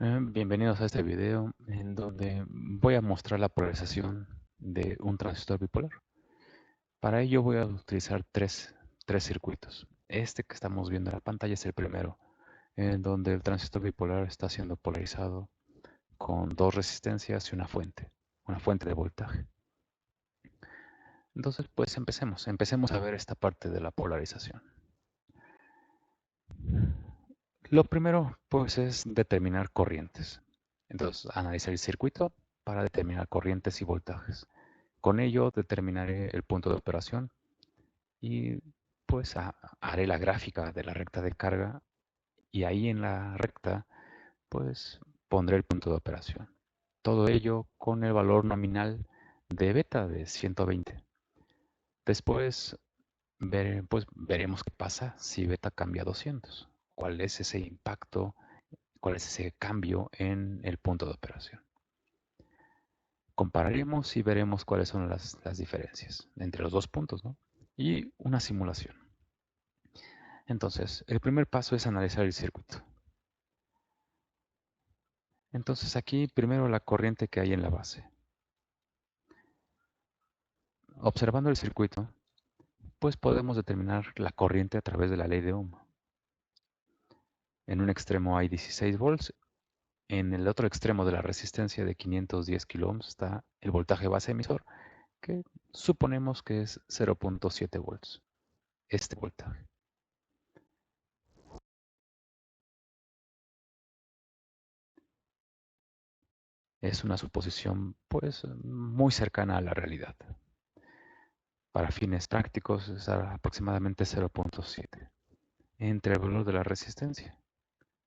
Bienvenidos a este video en donde voy a mostrar la polarización de un transistor bipolar. Para ello voy a utilizar tres circuitos. Este que estamos viendo en la pantalla es el primero, en donde el transistor bipolar está siendo polarizado con dos resistencias y una fuente de voltaje. Entonces, pues empecemos a ver esta parte de la polarización. Lo primero, pues, es determinar corrientes. Entonces, analizar el circuito para determinar corrientes y voltajes. Con ello determinaré el punto de operación y pues haré la gráfica de la recta de carga y ahí en la recta pues pondré el punto de operación. Todo ello con el valor nominal de beta de 120. Después pues, veremos qué pasa si beta cambia a 200. ¿Cuál es ese impacto? ¿Cuál es ese cambio en el punto de operación? Compararemos y veremos cuáles son las diferencias entre los dos puntos, ¿no? Y una simulación. Entonces, el primer paso es analizar el circuito. Entonces aquí primero la corriente que hay en la base. Observando el circuito, pues podemos determinar la corriente a través de la ley de Ohm. En un extremo hay 16 volts, en el otro extremo de la resistencia de 510 kilo ohms está el voltaje base emisor, que suponemos que es 0.7 volts. Este voltaje. Es una suposición pues muy cercana a la realidad. Para fines prácticos es aproximadamente 0.7 entre el valor de la resistencia,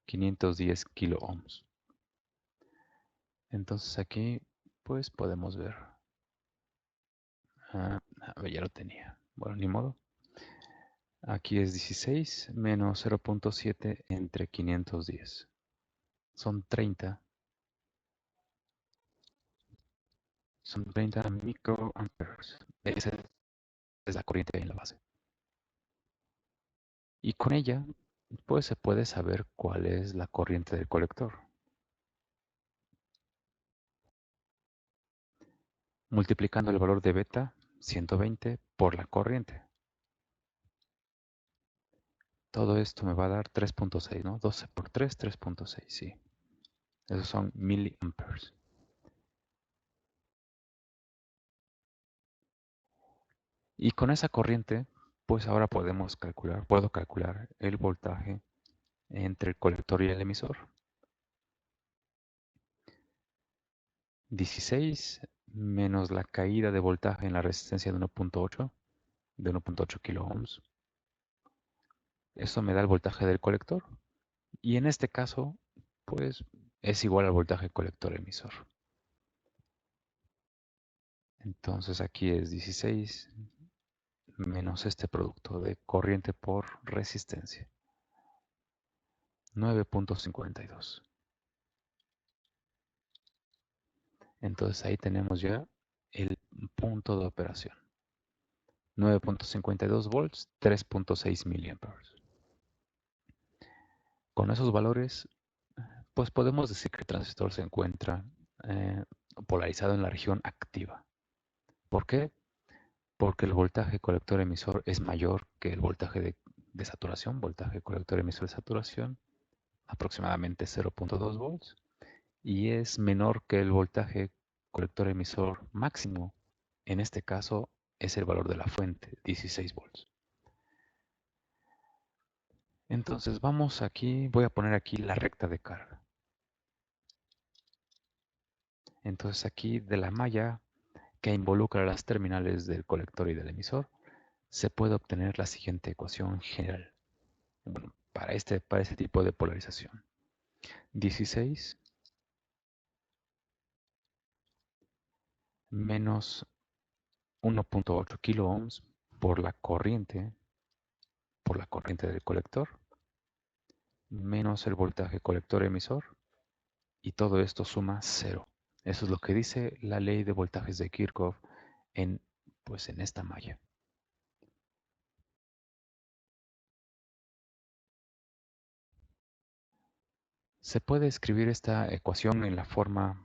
510 kilo ohms. Entonces aquí pues podemos ver. Ya lo tenía. Bueno, ni modo. Aquí es 16 menos 0.7 entre 510. Son 30. Son 30 microamperes. Esa es la corriente en la base. Y con ella pues se puede saber cuál es la corriente del colector. Multiplicando el valor de beta 120 por la corriente. Todo esto me va a dar 3.6, ¿no? 12 por 3, 3.6, sí. Esos son miliamperes. Y con esa corriente, pues ahora puedo calcular el voltaje entre el colector y el emisor. 16 menos la caída de voltaje en la resistencia de 1.8 kilo ohms. Eso me da el voltaje del colector. Y en este caso, pues es igual al voltaje colector emisor. Entonces aquí es 16 menos este producto de corriente por resistencia. 9.52. Entonces ahí tenemos ya el punto de operación. 9.52 volts, 3.6 miliamperes. Con esos valores, pues podemos decir que el transistor se encuentra eh, polarizado en la región activa. ¿Por qué? Porque el voltaje colector emisor es mayor que el voltaje de saturación, voltaje colector emisor de saturación, aproximadamente 0.2 volts, y es menor que el voltaje colector emisor máximo. En este caso es el valor de la fuente, 16 volts. Entonces vamos aquí, voy a poner aquí la recta de carga. Entonces aquí de la malla que involucra las terminales del colector y del emisor, se puede obtener la siguiente ecuación general. Bueno, para este tipo de polarización. 16 menos 1.8 kilo ohms por la corriente del colector, menos el voltaje colector emisor, y todo esto suma 0. Eso es lo que dice la ley de voltajes de Kirchhoff en, pues en esta malla. Se puede escribir esta ecuación en la forma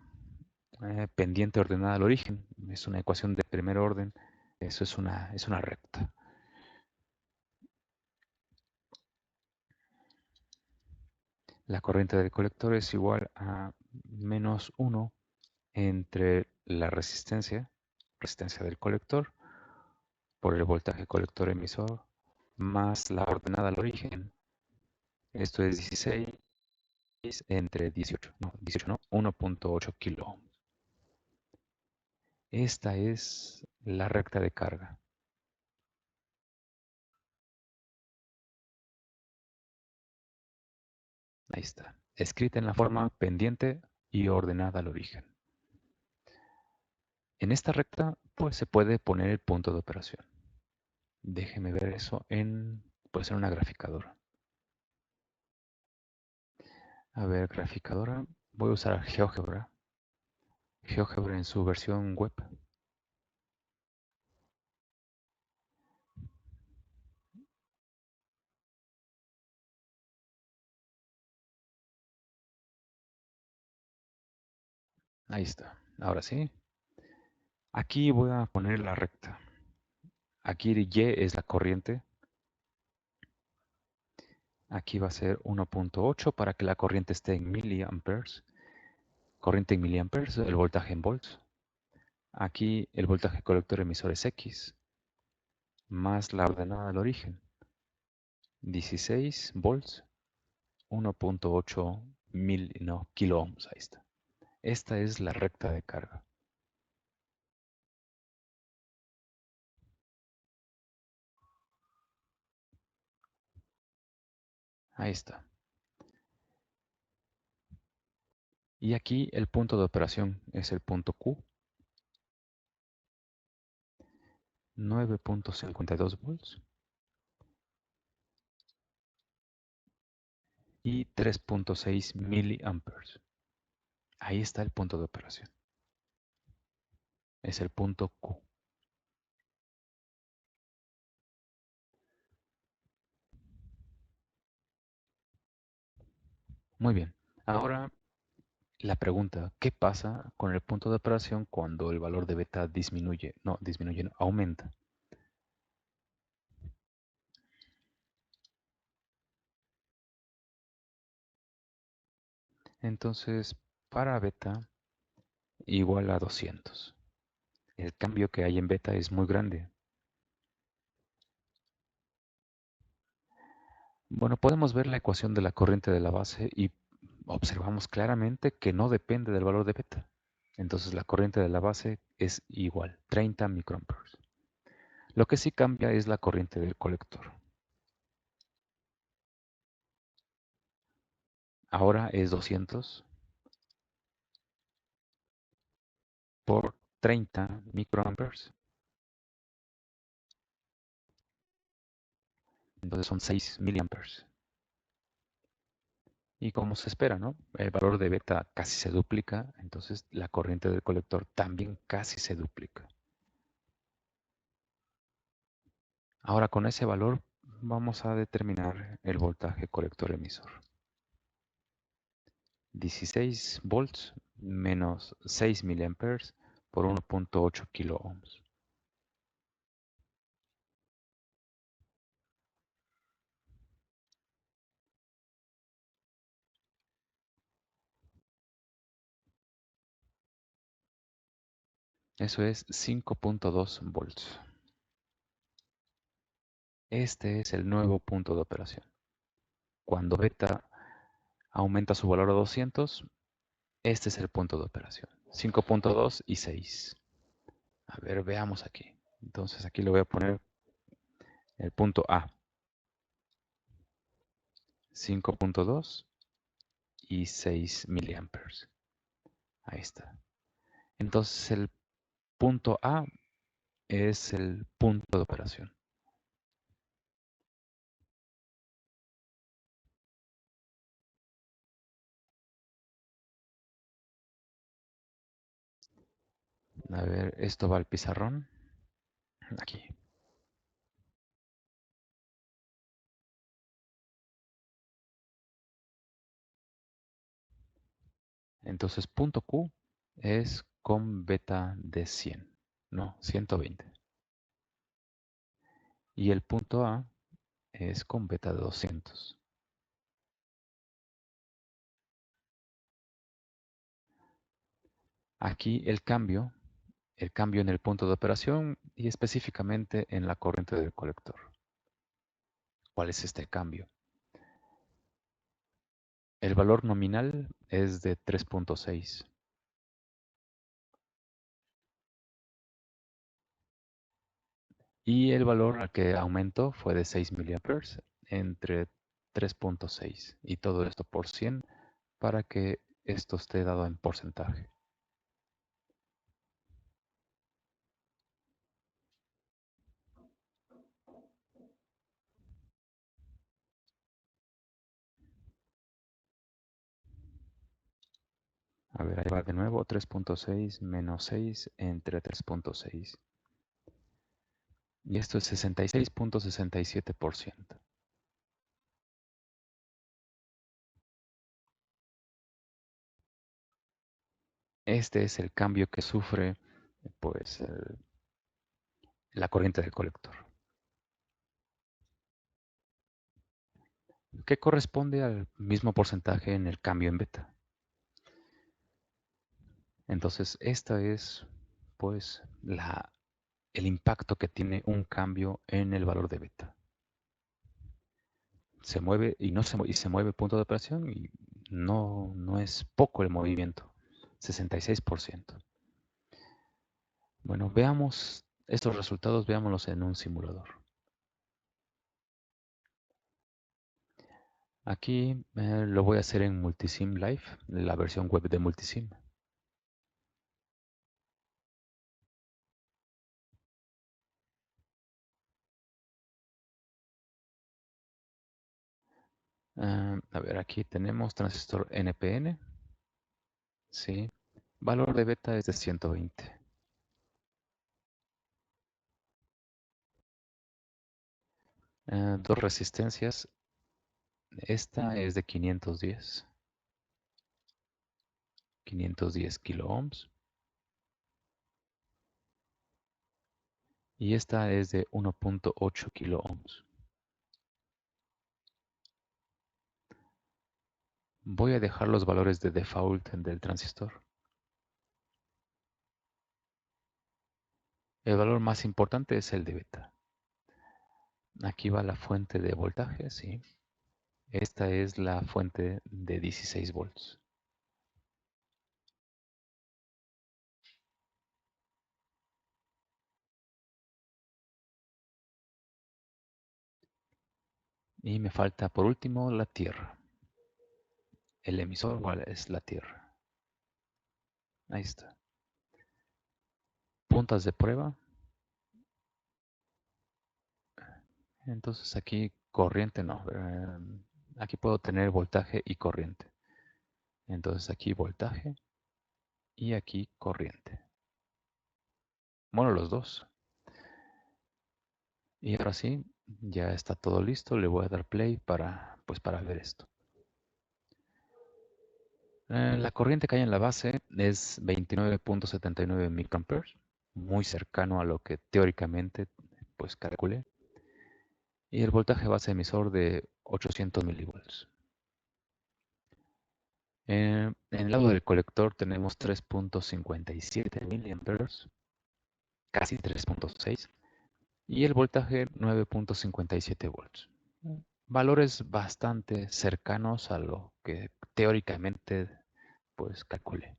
pendiente ordenada al origen. Es una ecuación de primer orden. Eso es una recta. La corriente del colector es igual a menos 1 entre la resistencia del colector, por el voltaje colector emisor, más la ordenada al origen. Esto es 16 entre 18 no, 1.8 kilo ohms. Esta es la recta de carga. Ahí está, escrita en la forma pendiente y ordenada al origen. En esta recta, pues se puede poner el punto de operación. Déjeme ver eso pues en una graficadora. A ver, graficadora. Voy a usar GeoGebra. GeoGebra en su versión web. Ahí está. Ahora sí. Aquí voy a poner la recta. Aquí Y es la corriente. Aquí va a ser 1.8 para que la corriente esté en miliamperes. Corriente en miliamperes, el voltaje en volts. Aquí el voltaje colector emisor es X, más la ordenada del origen. 16 volts, 1.8 kilo ohms. Ahí está. Esta es la recta de carga. Ahí está. Y aquí el punto de operación es el punto Q, 9.52 volts y 3.6 miliamperes. Ahí está el punto de operación. Es el punto Q. Muy bien. Ahora la pregunta, ¿qué pasa con el punto de operación cuando el valor de beta disminuye? No, disminuye, no, aumenta. Entonces, para beta igual a 200. El cambio que hay en beta es muy grande. Bueno, podemos ver la ecuación de la corriente de la base y observamos claramente que no depende del valor de beta. Entonces la corriente de la base es igual, 30 microamperes. Lo que sí cambia es la corriente del colector. Ahora es 200 por 30 microamperes. Entonces son 6 miliamperes. Y como se espera, ¿no? El valor de beta casi se duplica, entonces la corriente del colector también casi se duplica. Ahora con ese valor vamos a determinar el voltaje colector emisor. 16 volts menos 6 miliamperes por 1.8 kilo ohms. Eso es 5.2 volts. Este es el nuevo punto de operación. Cuando beta aumenta su valor a 200, este es el punto de operación. 5.2 y 6. A ver, veamos aquí. Entonces aquí le voy a poner el punto A. 5.2 y 6 miliamperes. Ahí está. Entonces el punto A es el punto de operación. A ver, esto va al pizarrón. Aquí. Entonces punto Q es con beta de 100, no, 120. Y el punto A es con beta de 200. Aquí el cambio en el punto de operación y específicamente en la corriente del colector. ¿Cuál es este cambio? El valor nominal es de 3.6 y el valor al que aumentó fue de 6 miliamperes entre 3.6 y todo esto por 100 para que esto esté dado en porcentaje. A ver, ahí va de nuevo, 3.6 menos 6 entre 3.6. Y esto es 66.67%. Este es el cambio que sufre pues, la corriente del colector, que corresponde al mismo porcentaje en el cambio en beta. Entonces, esta es pues el impacto que tiene un cambio en el valor de beta. Se mueve y no se, y se mueve el punto de operación y no es poco el movimiento, 66%. Bueno, veamos estos resultados, veámoslos en un simulador. Aquí lo voy a hacer en Multisim Live, la versión web de Multisim. A ver, aquí tenemos transistor NPN, sí. Valor de beta es de 120. Dos resistencias, esta es de 510 kilo ohms. Y esta es de 1.8 kilo ohms. Voy a dejar los valores de default del transistor. El valor más importante es el de beta. Aquí va la fuente de voltaje, sí. Esta es la fuente de 16 volts. Y me falta por último la tierra. El emisor igual es la tierra. Ahí está. Puntas de prueba. Entonces aquí corriente no. Aquí puedo tener voltaje y corriente. Entonces aquí voltaje y aquí corriente. Bueno, los dos. Y ahora sí, ya está todo listo. Le voy a dar play para ver esto. La corriente que hay en la base es 29.79 microamperes, muy cercano a lo que teóricamente pues calculé. Y el voltaje base emisor de 800 milivolts. En el lado del colector tenemos 3.57 miliamperes, casi 3.6, y el voltaje 9.57 volts. Valores bastante cercanos a lo que teóricamente pues calculé.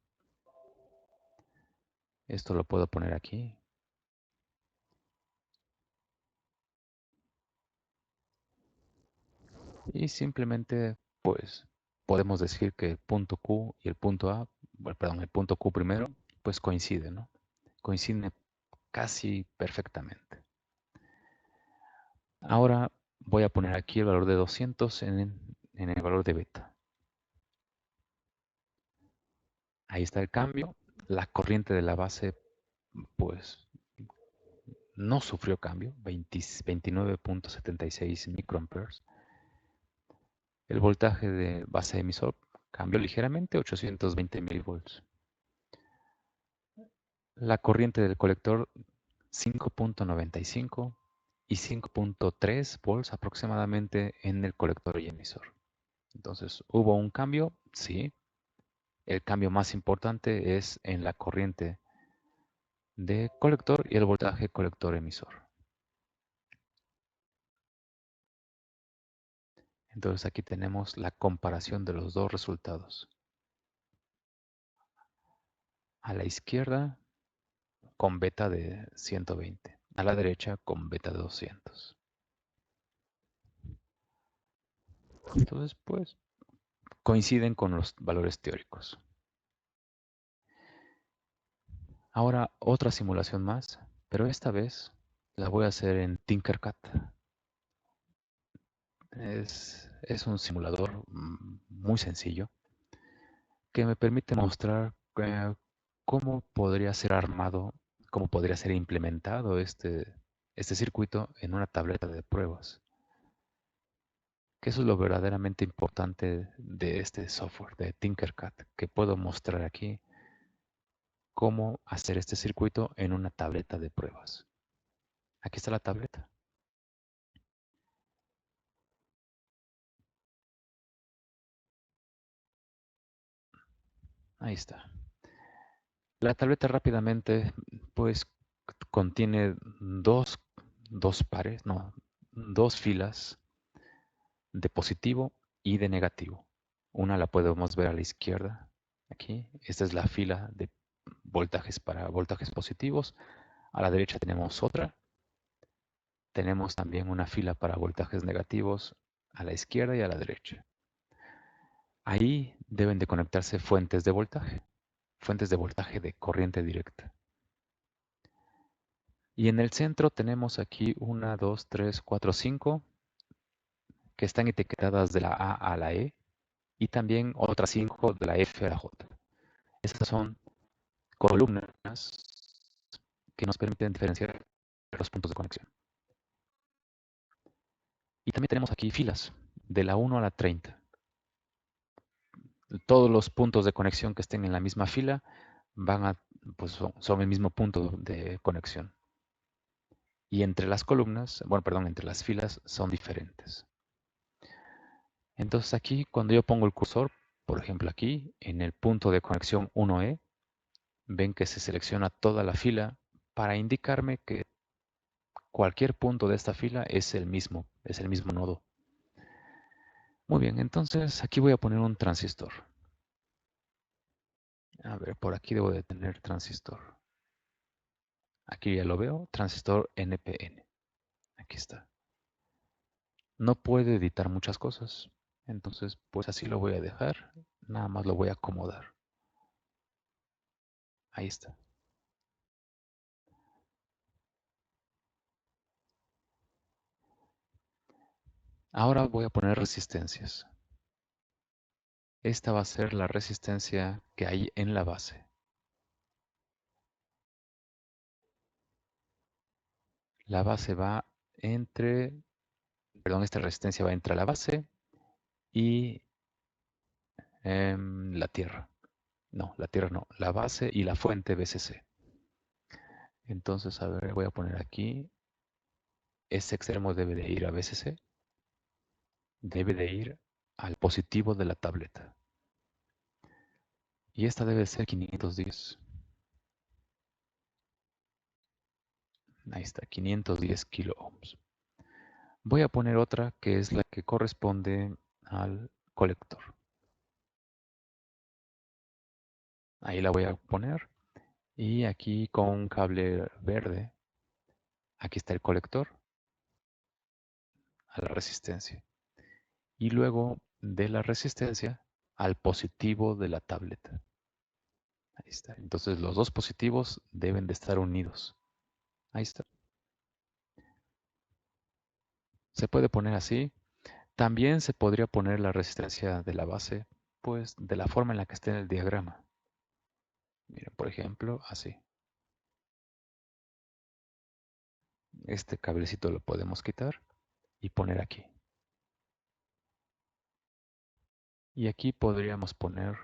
Esto lo puedo poner aquí. Y simplemente pues podemos decir que el punto Q y el punto A, bueno, perdón, el punto Q primero, pues coinciden, ¿no? Coinciden casi perfectamente. Ahora voy a poner aquí el valor de 200 en el valor de beta. Ahí está el cambio. La corriente de la base, pues, no sufrió cambio, 29.76 microamperes. El voltaje de base emisor Cambió ligeramente, 820 milivolts. La corriente del colector 5.95 y 5.3 volts aproximadamente en el colector y emisor. Entonces, ¿hubo un cambio? Sí. El cambio más importante es en la corriente de colector y el voltaje colector-emisor. Entonces aquí tenemos la comparación de los dos resultados. A la izquierda con beta de 120, a la derecha con beta de 200. Entonces, pues, coinciden con los valores teóricos. Ahora otra simulación más, pero esta vez la voy a hacer en Tinkercad. Es un simulador muy sencillo que me permite mostrar cómo podría ser armado, cómo podría ser implementado este circuito en una tableta de pruebas. Que eso es lo verdaderamente importante de este software, de Tinkercad, que puedo mostrar aquí cómo hacer este circuito en una tableta de pruebas. Aquí está la tableta. Ahí está. La tableta rápidamente, pues, contiene dos pares, no, dos filas de positivo y de negativo. Una la podemos ver a la izquierda, aquí. Esta es la fila de voltajes para voltajes positivos. A la derecha tenemos otra. Tenemos también una fila para voltajes negativos a la izquierda y a la derecha. Ahí deben de conectarse fuentes de voltaje de corriente directa. Y en el centro tenemos aquí 1, 2, 3, 4, 5 que están etiquetadas de la A a la E y también otras 5 de la F a la J. Estas son columnas que nos permiten diferenciar los puntos de conexión. Y también tenemos aquí filas de la 1 a la 30. Todos los puntos de conexión que estén en la misma fila pues son el mismo punto de conexión. Y entre las columnas, bueno, perdón, entre las filas son diferentes. Entonces aquí, cuando yo pongo el cursor, por ejemplo aquí, en el punto de conexión 1E, ven que se selecciona toda la fila para indicarme que cualquier punto de esta fila es el mismo nodo. Muy bien, entonces aquí voy a poner un transistor. A ver, por aquí debo de tener transistor. Aquí ya lo veo, transistor NPN. Aquí está. No puede editar muchas cosas, entonces pues así lo voy a dejar. Nada más lo voy a acomodar. Ahí está. Ahora voy a poner resistencias. Esta va a ser la resistencia que hay en la base. La base va entre, perdón, esta resistencia va entre la base y la tierra. No, la tierra no, la base y la fuente VCC. Entonces, a ver, voy a poner aquí, este extremo debe de ir a VCC, debe de ir al positivo de la tableta. Y esta debe ser 510. Ahí está, 510 kilo ohms. Voy a poner otra que es la que corresponde al colector. Ahí la voy a poner. Y aquí con un cable verde, aquí está el colector a la resistencia. Y luego de la resistencia al positivo de la tableta. Ahí está. Entonces los dos positivos deben de estar unidos. Ahí está. Se puede poner así. También se podría poner la resistencia de la base, pues de la forma en la que está en el diagrama. Miren, por ejemplo, así. Este cablecito lo podemos quitar y poner aquí. Y aquí podríamos poner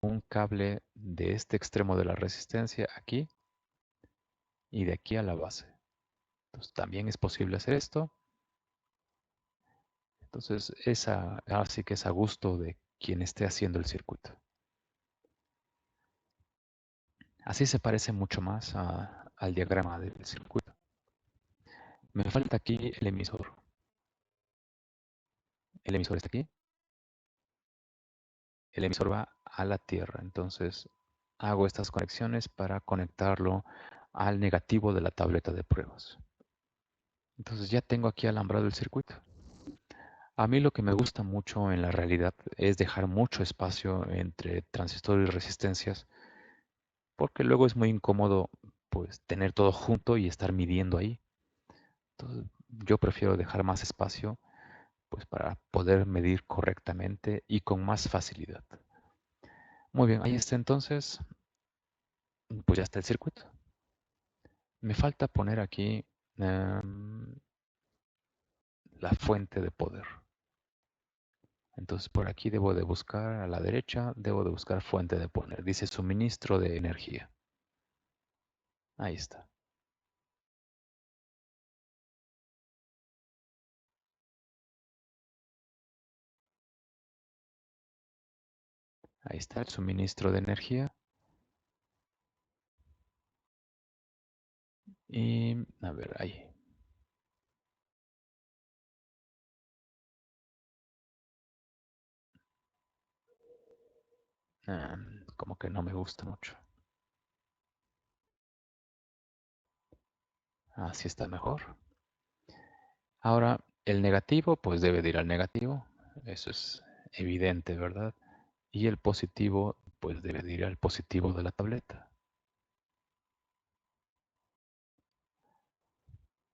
un cable de este extremo de la resistencia aquí y de aquí a la base. Entonces también es posible hacer esto. Entonces así que es a gusto de quien esté haciendo el circuito. Así se parece mucho más al diagrama del circuito. Me falta aquí el emisor. El emisor está aquí. El emisor va a la tierra. Entonces hago estas conexiones para conectarlo al negativo de la tableta de pruebas. Entonces ya tengo aquí alambrado el circuito. A mí lo que me gusta mucho en la realidad es dejar mucho espacio entre transistor y resistencias, porque luego es muy incómodo pues tener todo junto y estar midiendo ahí. Entonces, yo prefiero dejar más espacio pues para poder medir correctamente y con más facilidad. Muy bien, ahí está entonces, pues ya está el circuito. Me falta poner aquí la fuente de poder. Entonces por aquí debo de buscar a la derecha, debo de buscar fuente de poder. Dice suministro de energía. Ahí está. Ahí está el suministro de energía. Y a ver, ahí. Ah, como que no me gusta mucho. Así está mejor. Ahora, el negativo, pues debe de ir al negativo. Eso es evidente, ¿verdad? Y el positivo, pues debe de ir al positivo de la tableta.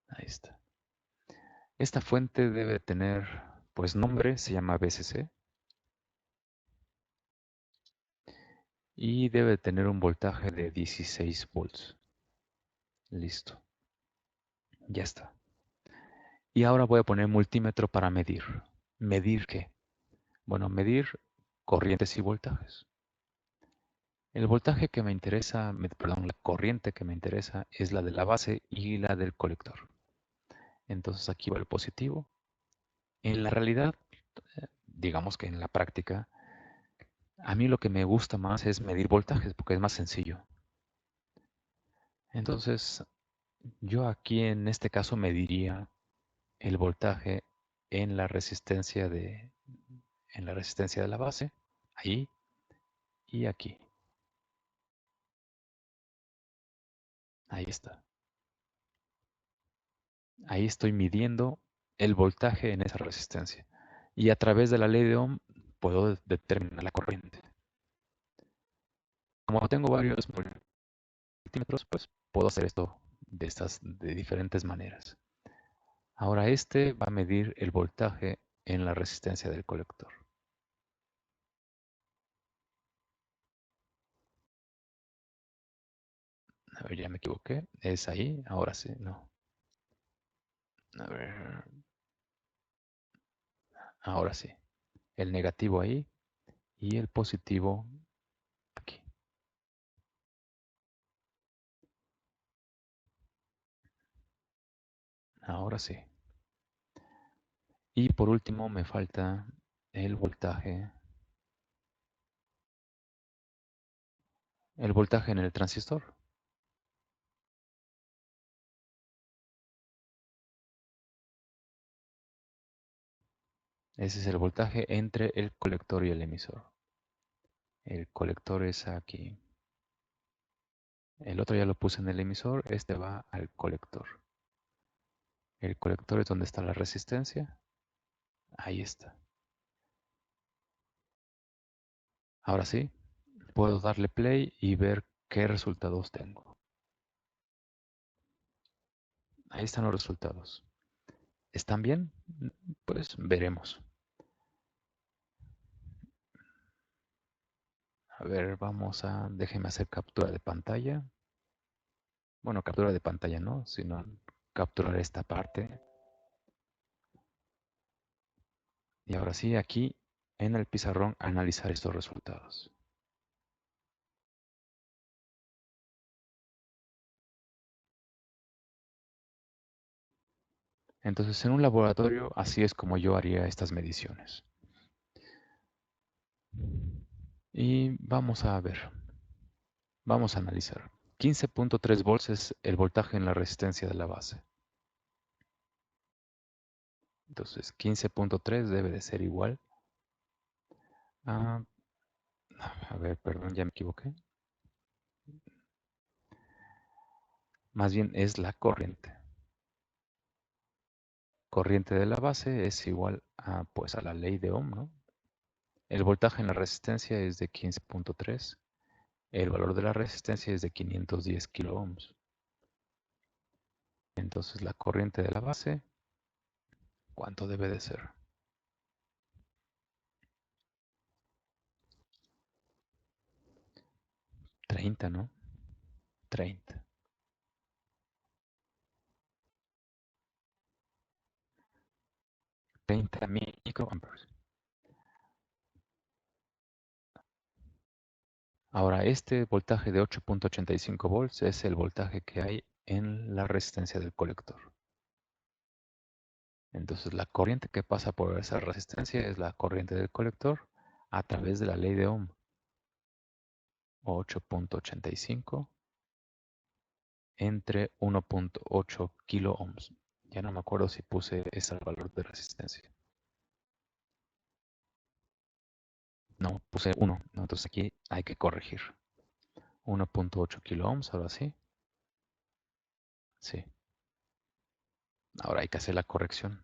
Ahí está. Esta fuente debe tener, pues nombre, se llama BCC. Y debe tener un voltaje de 16 volts. Listo. Ya está. Y ahora voy a poner multímetro para medir. ¿Medir qué? Bueno, medir corrientes y voltajes. El voltaje que me interesa, perdón, la corriente que me interesa es la de la base y la del colector. Entonces aquí va el positivo. En la realidad, digamos que en la práctica, a mí lo que me gusta más es medir voltajes porque es más sencillo. Entonces, yo aquí en este caso mediría el voltaje en la resistencia de la base, ahí y aquí. Ahí está. Ahí estoy midiendo el voltaje en esa resistencia. Y a través de la ley de Ohm puedo determinar la corriente. Como tengo varios multímetros, pues puedo hacer esto de diferentes maneras. Ahora este va a medir el voltaje en la resistencia del colector. A ver, ya me equivoqué. Es ahí, ahora sí, no. A ver, ahora sí. El negativo ahí y el positivo aquí. Ahora sí. Y por último me falta el voltaje en el transistor. Ese es el voltaje entre el colector y el emisor. El colector es aquí. El otro ya lo puse en el emisor, este va al colector. El colector es donde está la resistencia. Ahí está. Ahora sí, puedo darle play y ver qué resultados tengo. Ahí están los resultados. ¿Están bien? Pues veremos. A ver, déjeme hacer captura de pantalla. Bueno, captura de pantalla no, sino capturar esta parte. Y ahora sí, aquí en el pizarrón analizar estos resultados. Entonces, en un laboratorio, así es como yo haría estas mediciones. Y vamos a ver, vamos a analizar. 15.3 volts es el voltaje en la resistencia de la base. Entonces, 15.3 debe de ser igual a... A ver, perdón, ya me equivoqué. Más bien es la corriente. Corriente de la base es igual a, pues, a la ley de Ohm, ¿no? El voltaje en la resistencia es de 15.3. El valor de la resistencia es de 510 kilo ohms. Entonces la corriente de la base, ¿cuánto debe de ser? 30, ¿no? 30. 30 microamperes. Ahora, este voltaje de 8.85 volts es el voltaje que hay en la resistencia del colector. Entonces, la corriente que pasa por esa resistencia es la corriente del colector a través de la ley de Ohm. 8.85 entre 1.8 kilo ohms. Ya no me acuerdo si puse ese valor de resistencia. No, puse 1. Entonces aquí hay que corregir. 1.8 kilo ohms, ahora sí. Sí. Ahora hay que hacer la corrección.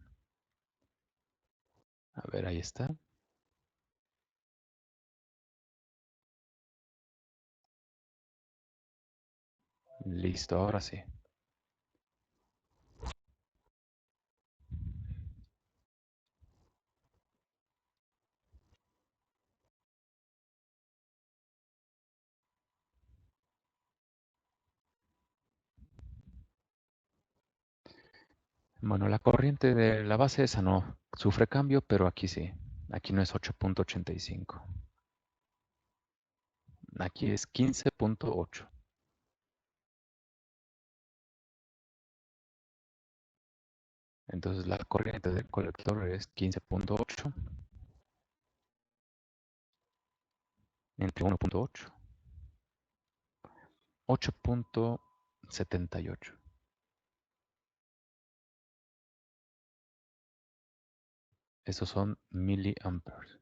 A ver, ahí está. Listo, ahora sí. Bueno, la corriente de la base esa no sufre cambio, pero aquí sí. Aquí no es 8.85. Aquí es 15.8. Entonces la corriente del colector es 15.8 entre 1.8. 8.78. Esos son miliamperes.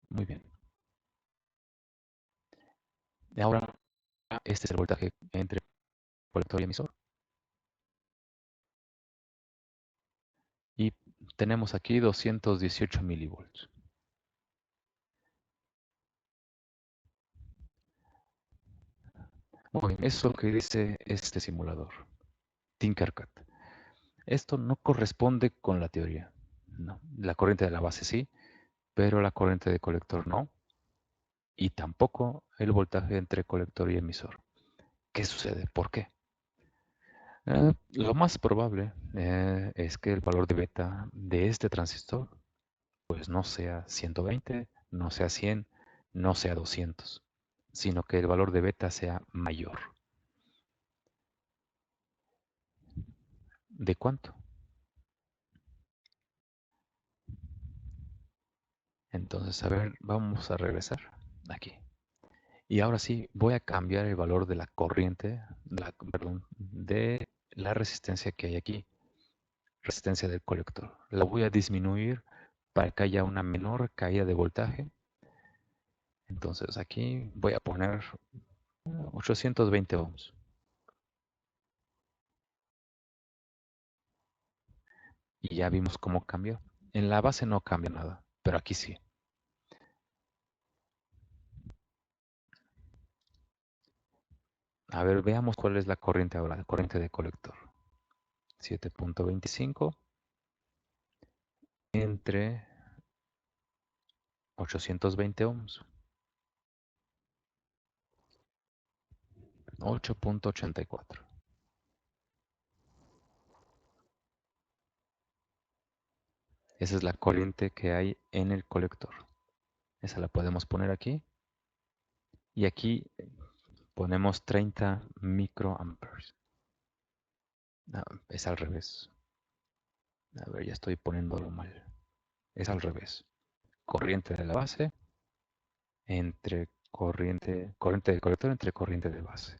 Muy bien. Y ahora, este es el voltaje entre colector y emisor. Y tenemos aquí 218 milivolts. Muy bien, eso es lo que dice este simulador, Tinkercad. Esto no corresponde con la teoría. No, la corriente de la base sí, pero la corriente de colector no. Y tampoco el voltaje entre colector y emisor. ¿Qué sucede? ¿Por qué? Lo más probable es que el valor de beta de este transistor pues no sea 120, no sea 100, no sea 200, sino que el valor de beta sea mayor. ¿De cuánto? Entonces, a ver, vamos a regresar aquí. Y ahora sí, voy a cambiar el valor de la corriente, perdón, de la resistencia que hay aquí, resistencia del colector. La voy a disminuir para que haya una menor caída de voltaje. Entonces aquí voy a poner 820 ohms. Y ya vimos cómo cambió. En la base no cambia nada, pero aquí sí. A ver, veamos cuál es la corriente ahora, la corriente de colector. 7.25 entre 820 ohms. 8.84. Esa es la corriente que hay en el colector. Esa la podemos poner aquí. Y aquí ponemos 30 microamperes. No, es al revés. A ver, ya estoy poniéndolo mal. Es al revés. Corriente de la base entre corriente del colector entre corriente de base.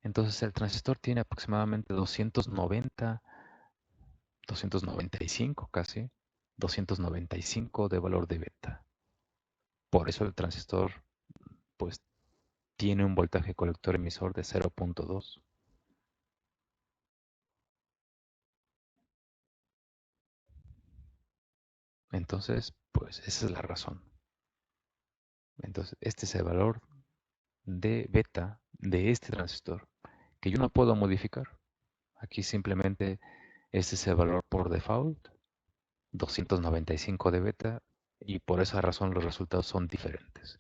Entonces el transistor tiene aproximadamente 295 casi, 295 de valor de beta. Por eso el transistor pues tiene un voltaje colector emisor de 0.2. Entonces, pues esa es la razón. Entonces, este es el valor de beta de este transistor que yo no puedo modificar. Aquí simplemente este es el valor por default, 295 de beta, y por esa razón los resultados son diferentes.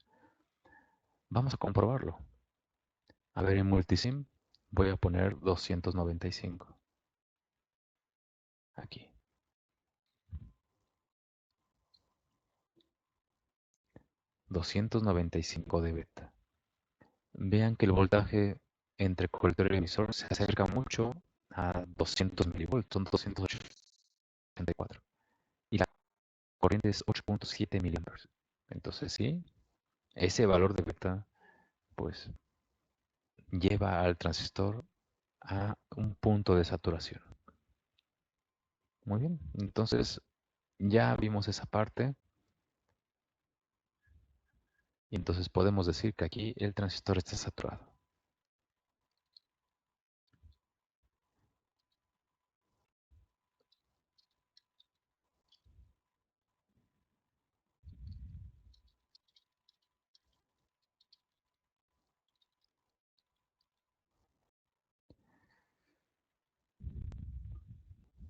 Vamos a comprobarlo. A ver, en Multisim voy a poner 295. Aquí. 295 de beta. Vean que el voltaje entre colector y emisor se acerca mucho a 200 milivolts, son 284. Y la corriente es 8.7 miliamperes. Entonces, sí, ese valor de beta, pues, lleva al transistor a un punto de saturación. Muy bien, entonces ya vimos esa parte y entonces podemos decir que aquí el transistor está saturado.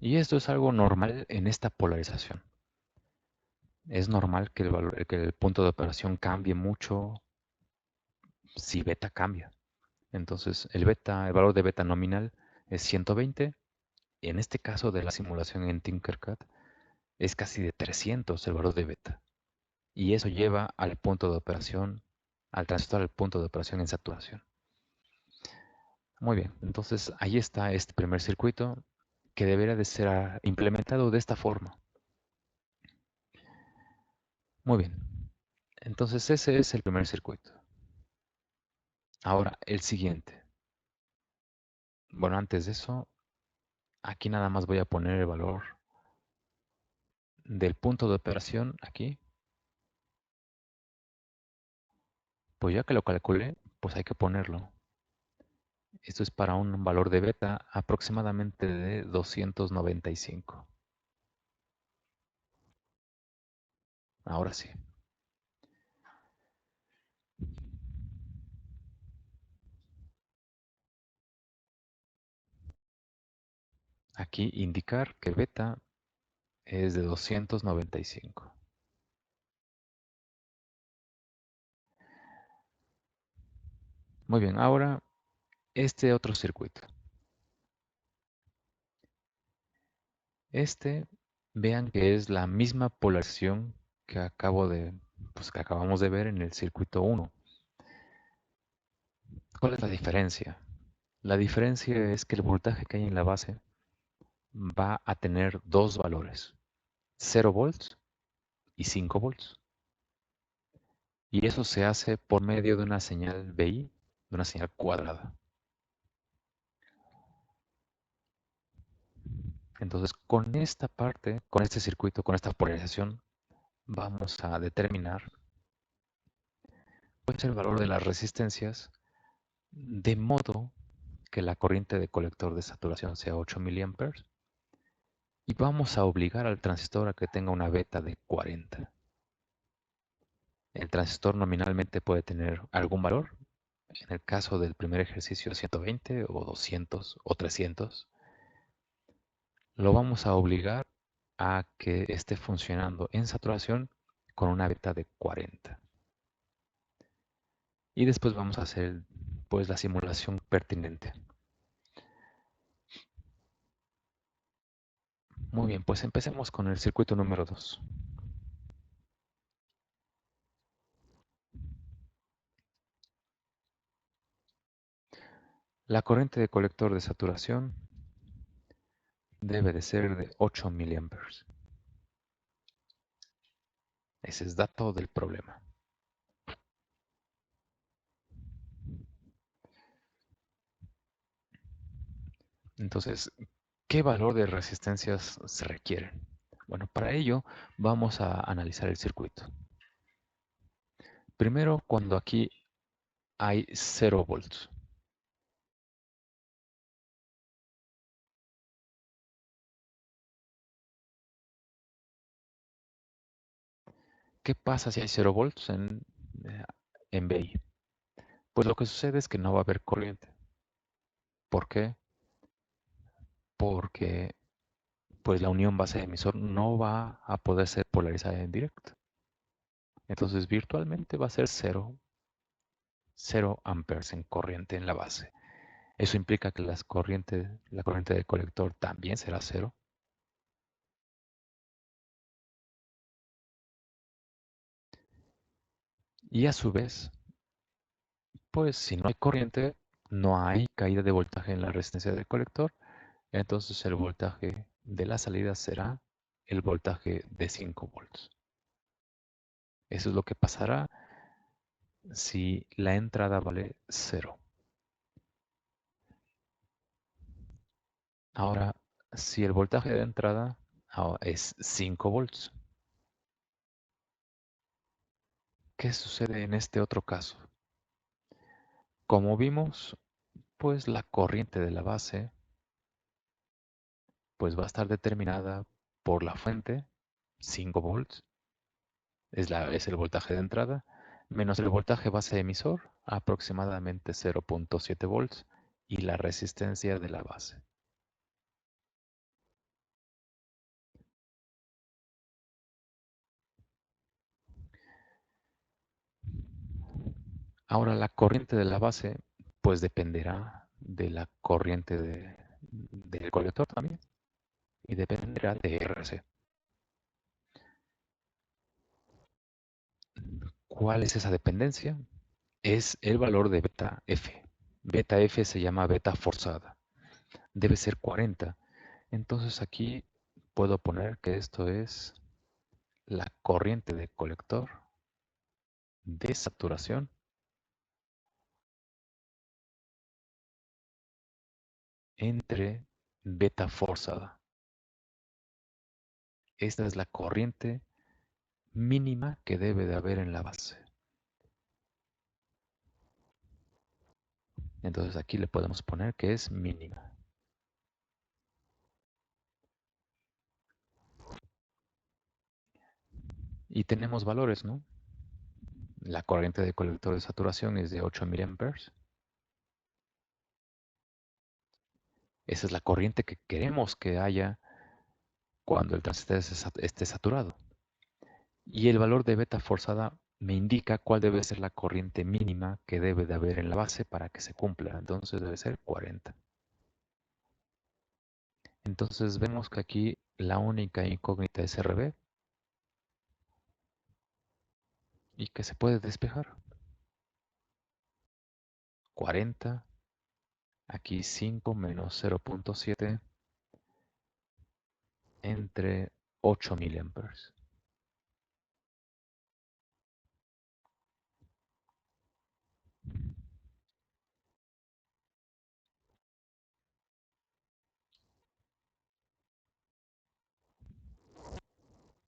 Y esto es algo normal en esta polarización. Es normal que que el punto de operación cambie mucho si beta cambia. Entonces, el valor de beta nominal es 120. En este caso de la simulación en Tinkercad, es casi de 300 el valor de beta. Y eso lleva al punto de operación, al transistor al punto de operación en saturación. Muy bien, entonces ahí está este primer circuito que debería de ser implementado de esta forma. Muy bien, entonces ese es el primer circuito. Ahora, el siguiente. Bueno, antes de eso, aquí nada más voy a poner el valor del punto de operación aquí. Pues ya que lo calculé, pues hay que ponerlo. Esto es para un valor de beta aproximadamente de 295. Ahora sí. Aquí indicar que beta es de 295. Muy bien, ahora este otro circuito. Este, vean que es la misma polarización que que acabamos de ver en el circuito 1. ¿Cuál es la diferencia? La diferencia es que el voltaje que hay en la base va a tener dos valores, 0 volts y 5 volts. Y eso se hace por medio de una señal BI, de una señal cuadrada. Entonces, con esta parte, con este circuito, con esta polarización, vamos a determinar pues, el valor de las resistencias de modo que la corriente de colector de saturación sea 8 miliamperes y vamos a obligar al transistor a que tenga una beta de 40. El transistor nominalmente puede tener algún valor, en el caso del primer ejercicio 120 o 200 o 300. Lo vamos a obligar a que esté funcionando en saturación con una beta de 40. Y después vamos a hacer pues la simulación pertinente. Muy bien, pues empecemos con el circuito número 2. La corriente de colector de saturación debe de ser de 8 miliamperes. Ese es dato del problema. Entonces, ¿qué valor de resistencias se requieren? Bueno, para ello vamos a analizar el circuito. Primero, cuando aquí hay 0 volts. ¿Qué pasa si hay 0 volts en BI? Pues lo que sucede es que no va a haber corriente. ¿Por qué? Porque pues la unión base-emisor no va a poder ser polarizada en directo. Entonces virtualmente va a ser 0 amperes en corriente en la base. Eso implica que la corriente del colector también será 0. Y a su vez, pues si no hay corriente, no hay caída de voltaje en la resistencia del colector. Entonces el voltaje de la salida será el voltaje de 5 volts. Eso es lo que pasará si la entrada vale 0. Ahora, si el voltaje de entrada es 5 volts, ¿qué sucede en este otro caso? Como vimos, pues la corriente de la base pues va a estar determinada por la fuente, 5 volts, es el voltaje de entrada, menos el voltaje base emisor, aproximadamente 0.7 volts, y la resistencia de la base. Ahora la corriente de la base pues dependerá de la corriente del colector también y dependerá de RC. ¿Cuál es esa dependencia? Es el valor de beta F. Beta F se llama beta forzada. Debe ser 40. Entonces aquí puedo poner que esto es la corriente de colector de saturación entre beta forzada. Esta es la corriente mínima que debe de haber en la base. Entonces aquí le podemos poner que es mínima. Y tenemos valores, ¿no? La corriente de colector de saturación es de 8 miliamperes. Esa es la corriente que queremos que haya cuando el transistor esté saturado. Y el valor de beta forzada me indica cuál debe ser la corriente mínima que debe de haber en la base para que se cumpla. Entonces debe ser 40. Entonces vemos que aquí la única incógnita es RB y que se puede despejar. 40, aquí 5 menos 0.7 entre 8 miliamperes.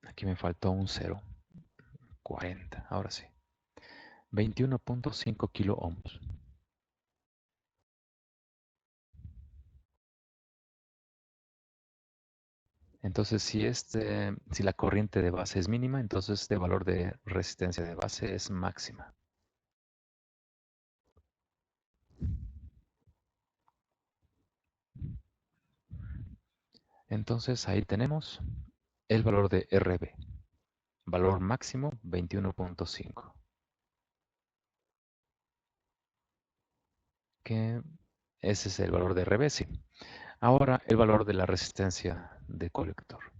Aquí me faltó un 0. 40, ahora sí. 21.5 kilo ohms. Entonces, si la corriente de base es mínima, entonces este valor de resistencia de base es máxima. Entonces ahí tenemos el valor de RB. Valor máximo 21.5. Que ese es el valor de RB, sí. Ahora el valor de la resistencia de colector.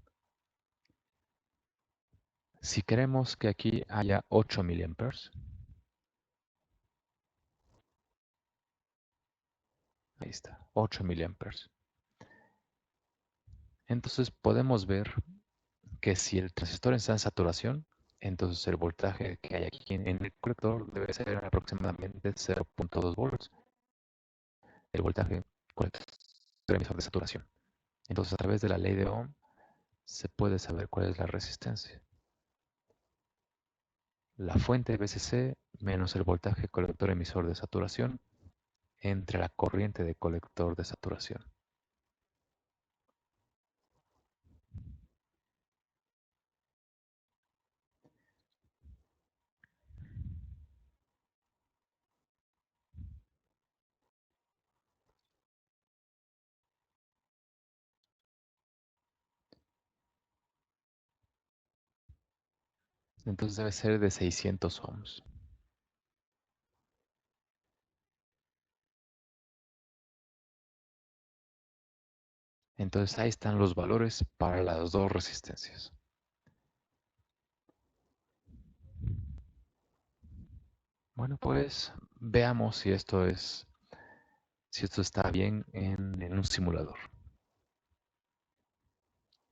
Si queremos que aquí haya 8 miliamperes, ahí está, 8 miliamperes. Entonces podemos ver que si el transistor está en saturación, entonces el voltaje que hay aquí en el colector debe ser aproximadamente 0.2 volts, el voltaje colector emisor de saturación. Entonces a través de la ley de Ohm se puede saber cuál es la resistencia. La fuente VCC menos el voltaje colector emisor de saturación entre la corriente de colector de saturación. Entonces debe ser de 600 ohms. Entonces ahí están los valores para las dos resistencias. Bueno, pues veamos si esto está bien en un simulador.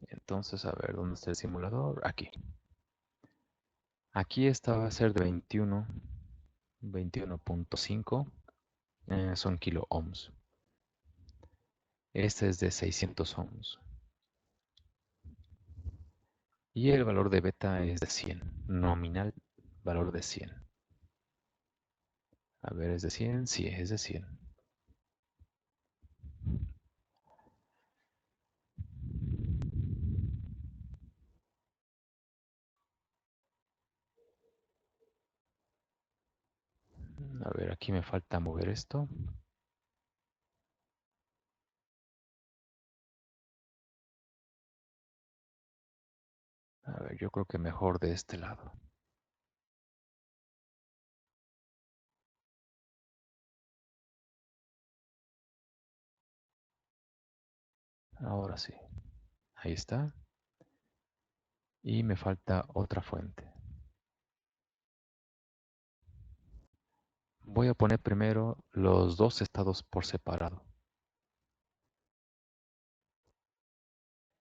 Entonces, a ver, ¿dónde está el simulador? Aquí. Aquí esta va a ser de 21.5, son kilo ohms. Este es de 600 ohms. Y el valor de beta es de 100, nominal valor de 100. A ver, ¿es de 100? Sí, es de 100. A ver, aquí me falta mover esto. A ver, yo creo que mejor de este lado. Ahora sí. Ahí está. Y me falta otra fuente. Voy a poner primero los dos estados por separado.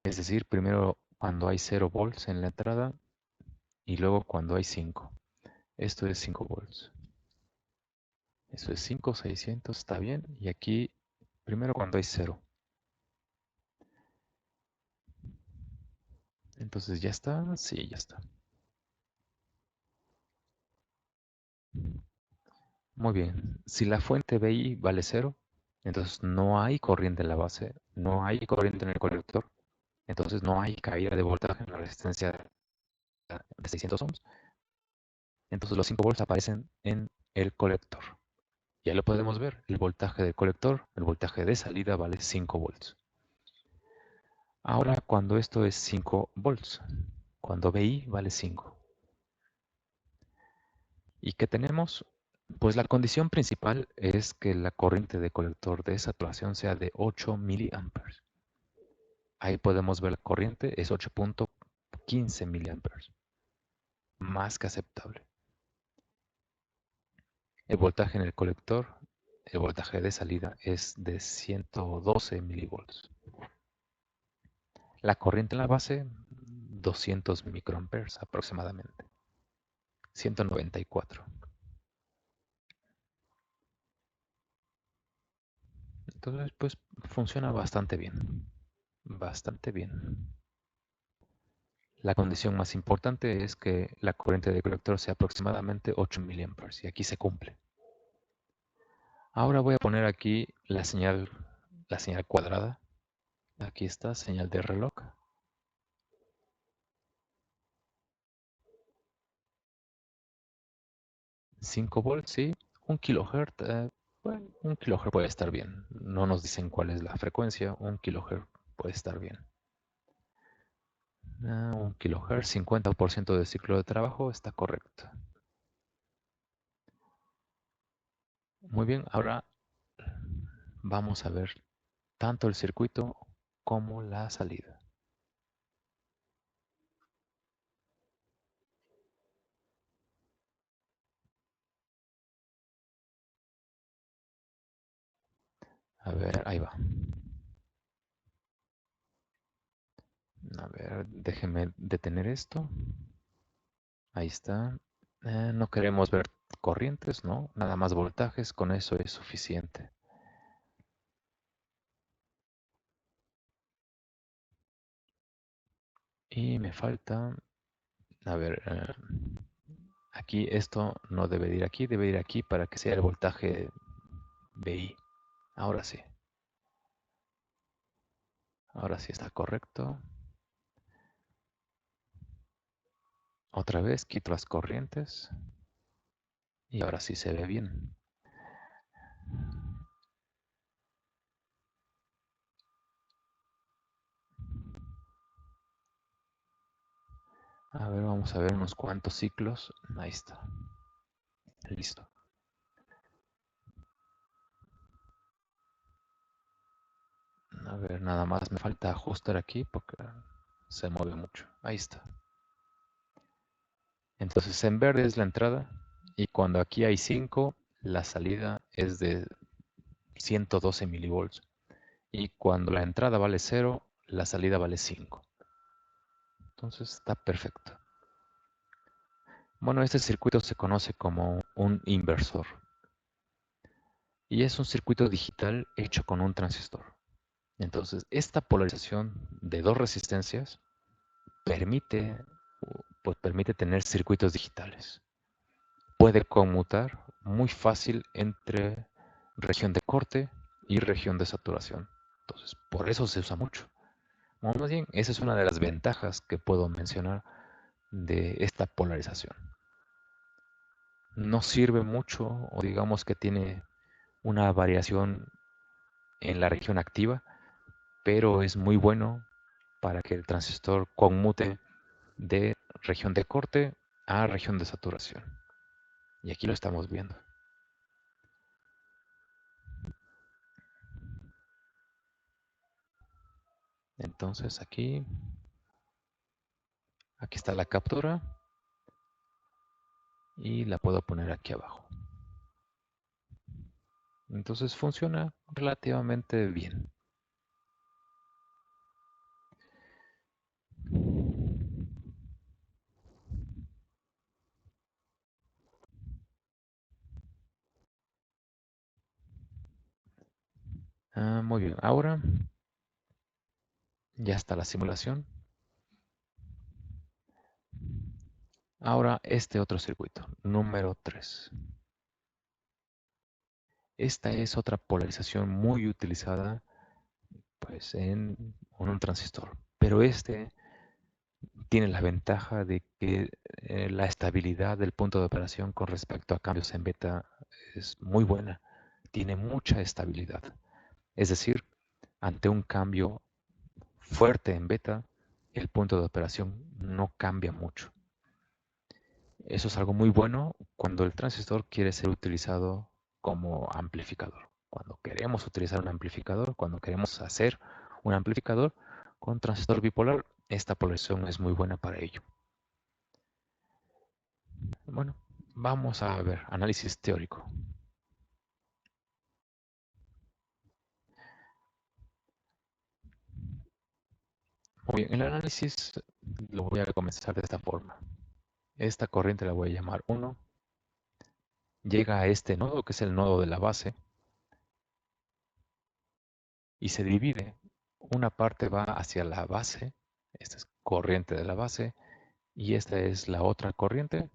Es decir, primero cuando hay 0 volts en la entrada y luego cuando hay 5. Esto es 5 volts. Eso es 5, 600, está bien. Y aquí, primero cuando hay 0. Entonces, ¿ya está? Sí, ya está. Muy bien. Si la fuente BI vale 0, entonces no hay corriente en la base, no hay corriente en el colector, entonces no hay caída de voltaje en la resistencia de 600 ohms. Entonces los 5 volts aparecen en el colector. Ya lo podemos ver, el voltaje del colector, el voltaje de salida vale 5 volts. Ahora, cuando esto es 5 volts, cuando BI vale 5. ¿Y qué tenemos? Pues la condición principal es que la corriente de colector de saturación sea de 8 miliamperes. Ahí podemos ver la corriente es 8.15 miliamperes, más que aceptable. El voltaje en el colector, el voltaje de salida es de 112 milivolts. La corriente en la base, 200 microamperes aproximadamente, 194. Entonces, pues funciona bastante bien, bastante bien. La condición más importante es que la corriente del colector sea aproximadamente 8 miliamperes y aquí se cumple. Ahora voy a poner aquí la señal cuadrada. Aquí está, señal de reloj. 5 volts, sí. 1 kilohertz, bueno, 1 kilohertz puede estar bien. No nos dicen cuál es la frecuencia. 1 kilohertz puede estar bien. 1 kilohertz, 50% del ciclo de trabajo está correcto. Muy bien, ahora vamos a ver tanto el circuito como la salida. A ver, ahí va. A ver, déjenme detener esto. Ahí está. No queremos ver corrientes, ¿no? Nada más voltajes, con eso es suficiente. Y me falta, a ver, aquí esto no debe de ir aquí, debe ir aquí para que sea el voltaje BI. Ahora sí está correcto. Otra vez quito las corrientes y ahora sí se ve bien. A ver, vamos a ver unos cuantos ciclos. Ahí está. Listo. A ver, nada más me falta ajustar aquí porque se mueve mucho. Ahí está. Entonces en verde es la entrada y cuando aquí hay 5, la salida es de 112 milivolts. Y cuando la entrada vale 0, la salida vale 5. Entonces está perfecto. Bueno, este circuito se conoce como un inversor y es un circuito digital hecho con un transistor. Entonces, esta polarización de dos resistencias permite, permite tener circuitos digitales. Puede conmutar muy fácil entre región de corte y región de saturación. Entonces, por eso se usa mucho. O más bien, esa es una de las ventajas que puedo mencionar de esta polarización. No sirve mucho, o digamos que tiene una variación en la región activa, pero es muy bueno para que el transistor conmute de región de corte a región de saturación. Y aquí lo estamos viendo. Entonces aquí está la captura y la puedo poner aquí abajo. Entonces funciona relativamente bien. Muy bien, ahora ya está la simulación. Ahora este otro circuito, número 3. Esta es otra polarización muy utilizada pues, en un transistor. Pero este tiene la ventaja de que la estabilidad del punto de operación con respecto a cambios en beta es muy buena. Tiene mucha estabilidad. Es decir, ante un cambio fuerte en beta, el punto de operación no cambia mucho. Eso es algo muy bueno cuando el transistor quiere ser utilizado como amplificador. Cuando queremos utilizar un amplificador, cuando queremos hacer un amplificador con transistor bipolar, esta polarización es muy buena para ello. Bueno, vamos a ver análisis teórico. Muy bien, el análisis lo voy a comenzar de esta forma. Esta corriente la voy a llamar 1. Llega a este nodo, que es el nodo de la base, y se divide. Una parte va hacia la base, esta es corriente de la base, y esta es la otra corriente,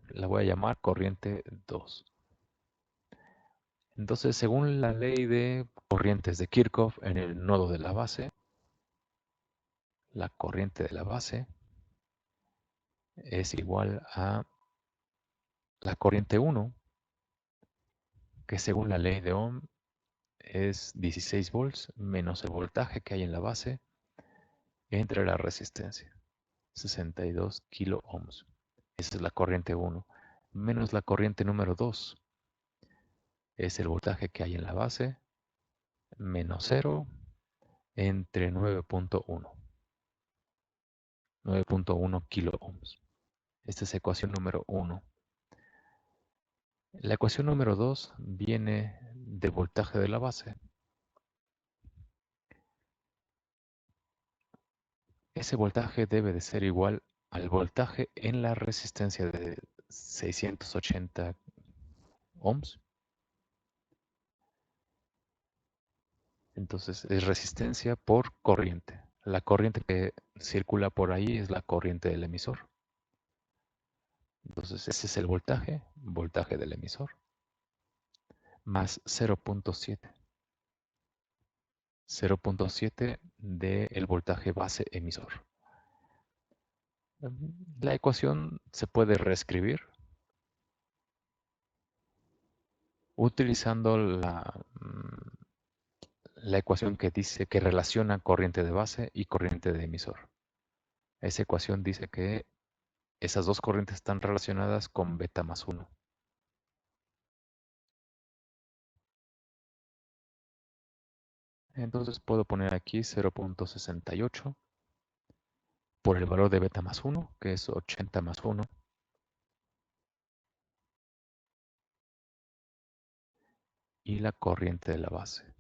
la voy a llamar corriente 2. Entonces, según la ley de corrientes de Kirchhoff en el nodo de la base, la corriente de la base es igual a la corriente 1, que según la ley de Ohm es 16 volts menos el voltaje que hay en la base entre la resistencia, 62 kilo ohms. Esa es la corriente 1, menos la corriente número 2, es el voltaje que hay en la base, menos 0, entre 9.1 kilo ohms. Esta es ecuación número 1. La ecuación número 2 viene del voltaje de la base. Ese voltaje debe de ser igual al voltaje en la resistencia de 680 ohms. Entonces es resistencia por corriente. La corriente que circula por ahí es la corriente del emisor. Entonces ese es el voltaje del emisor, más 0.7. 0.7 del voltaje base emisor. La ecuación se puede reescribir utilizando la ecuación que dice que relaciona corriente de base y corriente de emisor. Esa ecuación dice que esas dos corrientes están relacionadas con beta más 1. Entonces puedo poner aquí 0.68 por el valor de beta más 1, que es 80 más 1, y la corriente de la base,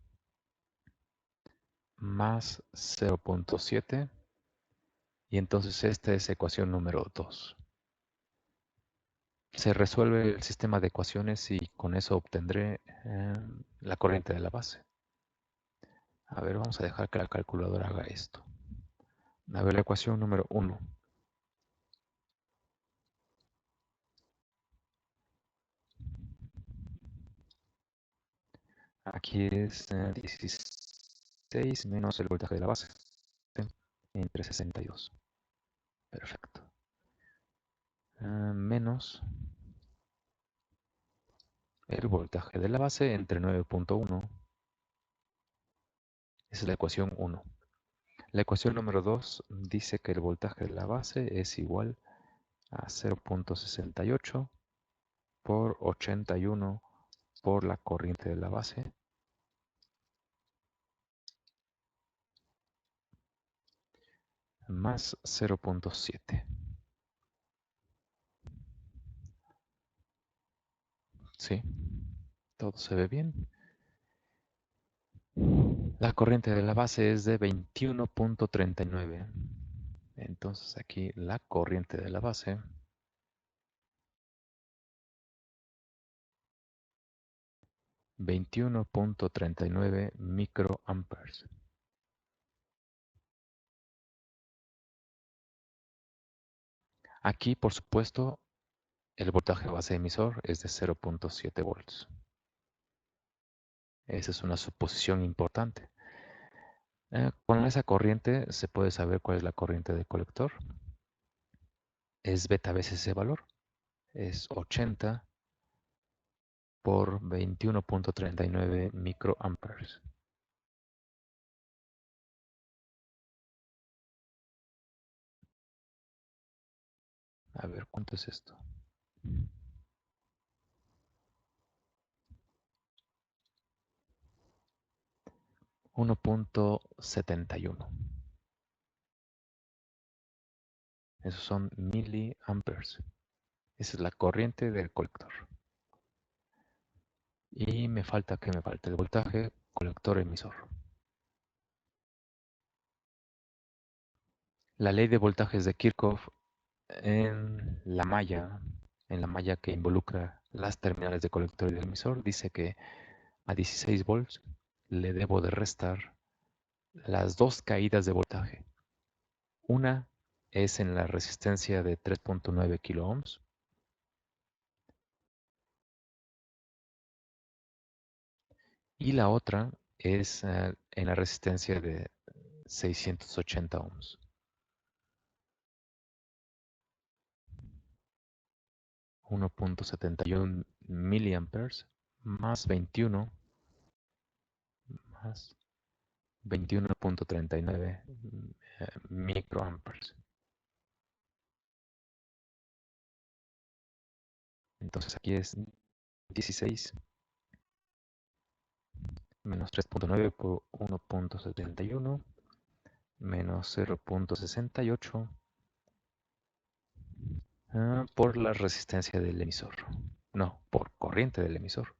más 0.7, y entonces esta es ecuación número 2. Se resuelve el sistema de ecuaciones y con eso obtendré la corriente de la base. A ver, vamos a dejar que la calculadora haga esto. A ver, la ecuación número 1. Aquí es 16 menos el voltaje de la base, entre 62. Perfecto. Menos el voltaje de la base entre 9.1. Esa es la ecuación 1. La ecuación número 2 dice que el voltaje de la base es igual a 0.68 por 81 por la corriente de la base, más 0.7. ¿Sí? ¿Todo se ve bien? La corriente de la base es de 21.39. Entonces aquí la corriente de la base, 21.39 microamperes. Aquí, por supuesto, el voltaje base emisor es de 0.7 volts. Esa es una suposición importante. Con esa corriente se puede saber cuál es la corriente de colector. Es beta veces ese valor. Es 80 por 21.39 microamperes. A ver, ¿cuánto es esto? 1.71. Esos son miliamperes. Esa es la corriente del colector. Y me falta, ¿qué me falta? El voltaje colector emisor. La ley de voltajes de Kirchhoff en la malla que involucra las terminales de colector y de emisor, dice que a 16 volts le debo de restar las dos caídas de voltaje. Una es en la resistencia de 3.9 kilo ohms y la otra es en la resistencia de 680 ohms. 1.71 miliamperes más 21 más 21.39 microamperes. Entonces aquí es 16 menos 3.9 por 1.71 menos 0.68 por la resistencia del emisor. No, por corriente del emisor.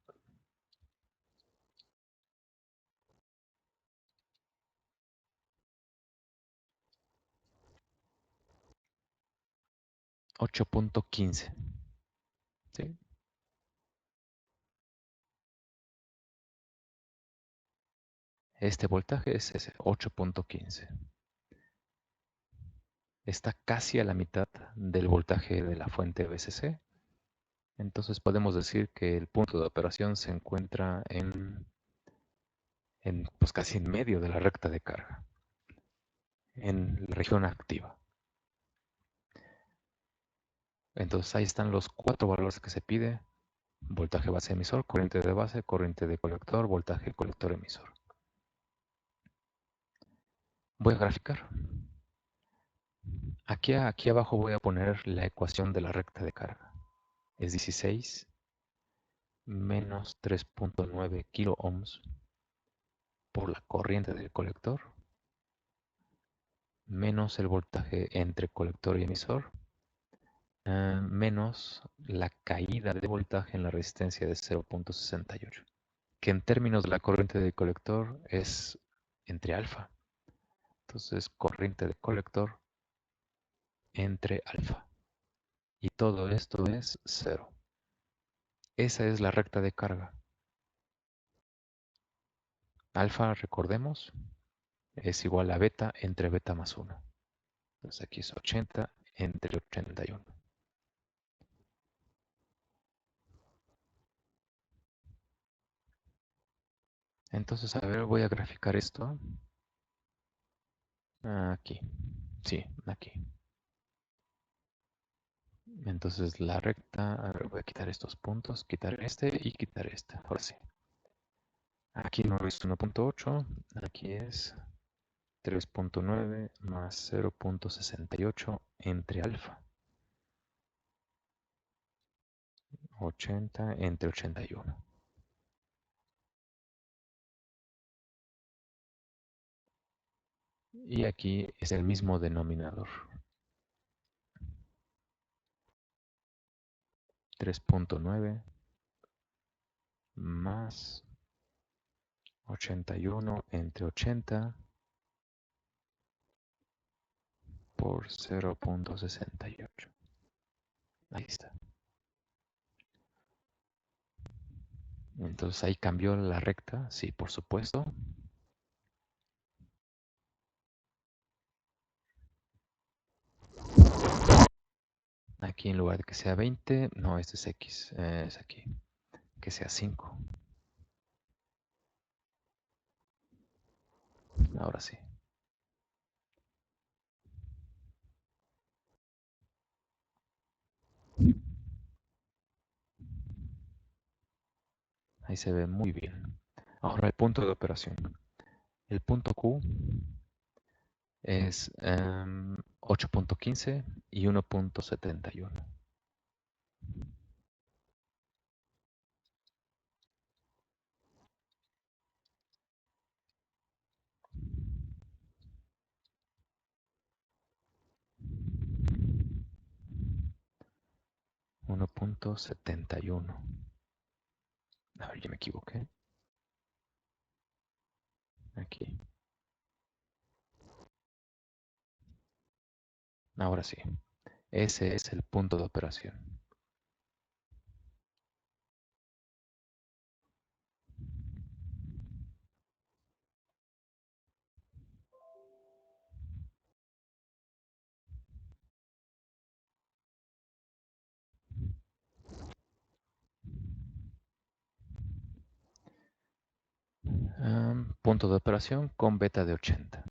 8.15. ¿Sí? Este voltaje es ese, 8.15. Está casi a la mitad del voltaje de la fuente VCC. Entonces podemos decir que el punto de operación se encuentra pues casi en medio de la recta de carga, en la región activa. Entonces ahí están los 4 valores que se pide: voltaje base emisor, corriente de base, corriente de colector, voltaje colector emisor. Voy a graficar. Aquí abajo voy a poner la ecuación de la recta de carga. Es 16 menos 3.9 kilo ohms por la corriente del colector menos el voltaje entre colector y emisor menos la caída de voltaje en la resistencia de 0.68, que en términos de la corriente del colector es entre alfa. Entonces, corriente de colector entre alfa. Y todo esto es 0. Esa es la recta de carga. Alfa, recordemos, es igual a beta entre beta más 1. Entonces aquí es 80 entre 81. Entonces, a ver, voy a graficar esto. Aquí. Sí, aquí. Entonces la recta, a ver, voy a quitar estos puntos, quitar este y quitar este. Ahora sí. Aquí no es 1.8, aquí es 3.9 más 0.68 entre alfa. 80 entre 81. Y aquí es el mismo denominador. 3.9 más 81 entre 80 por 0.68. Ahí está. Entonces ahí cambió la recta, sí, por supuesto. Aquí en lugar de que sea 20, no, este es X, es aquí, que sea 5. Ahora sí. Ahí se ve muy bien. Ahora el punto de operación. El punto Q es 8.15 y 1.71. 1.71. A ver, ya me equivoqué. Aquí. Ahora sí. Ese es el punto de operación. Punto de operación con beta de 80.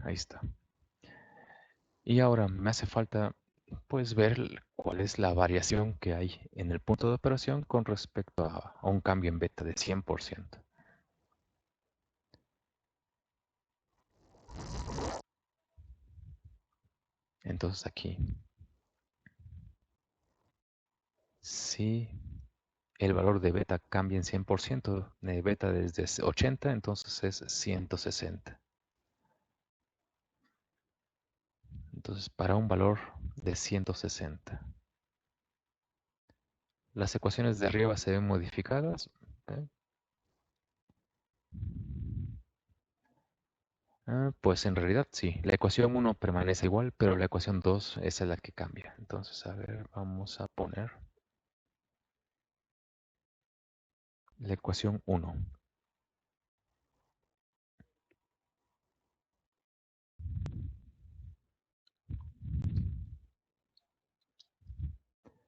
Ahí está. Y ahora me hace falta pues ver cuál es la variación que hay en el punto de operación con respecto a un cambio en beta de 100%. Entonces aquí, si el valor de beta cambia en 100%, de beta desde 80, entonces es 160. Entonces, para un valor de 160. Las ecuaciones de arriba se ven modificadas. ¿Eh? Pues en realidad sí, la ecuación uno permanece igual, pero la ecuación 2 es la que cambia. Entonces, a ver, vamos a poner la ecuación uno.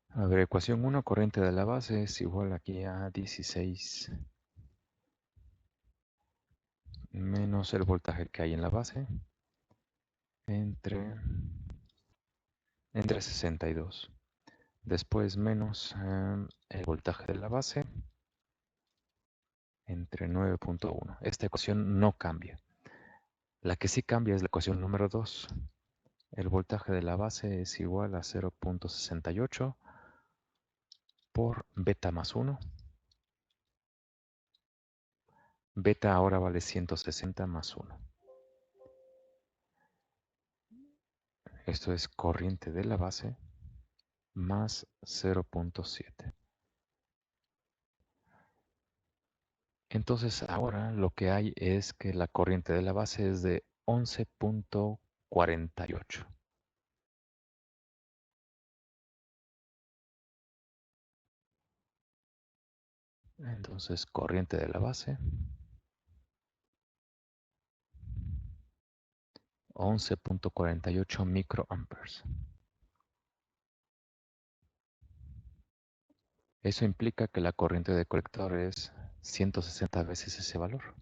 A ver, ecuación uno, corriente de la base es igual aquí a 16 menos el voltaje que hay en la base entre, entre 62. Después menos el voltaje de la base entre 9.1. Esta ecuación no cambia. La que sí cambia es la ecuación número 2. El voltaje de la base es igual a 0.68 por beta más 1. Beta ahora vale 160 más 1. Esto es corriente de la base más 0.7. Entonces ahora lo que hay es que la corriente de la base es de 11.48. Entonces corriente de la base 11.48 microamperes. Eso implica que la corriente de colector es 160 veces ese valor.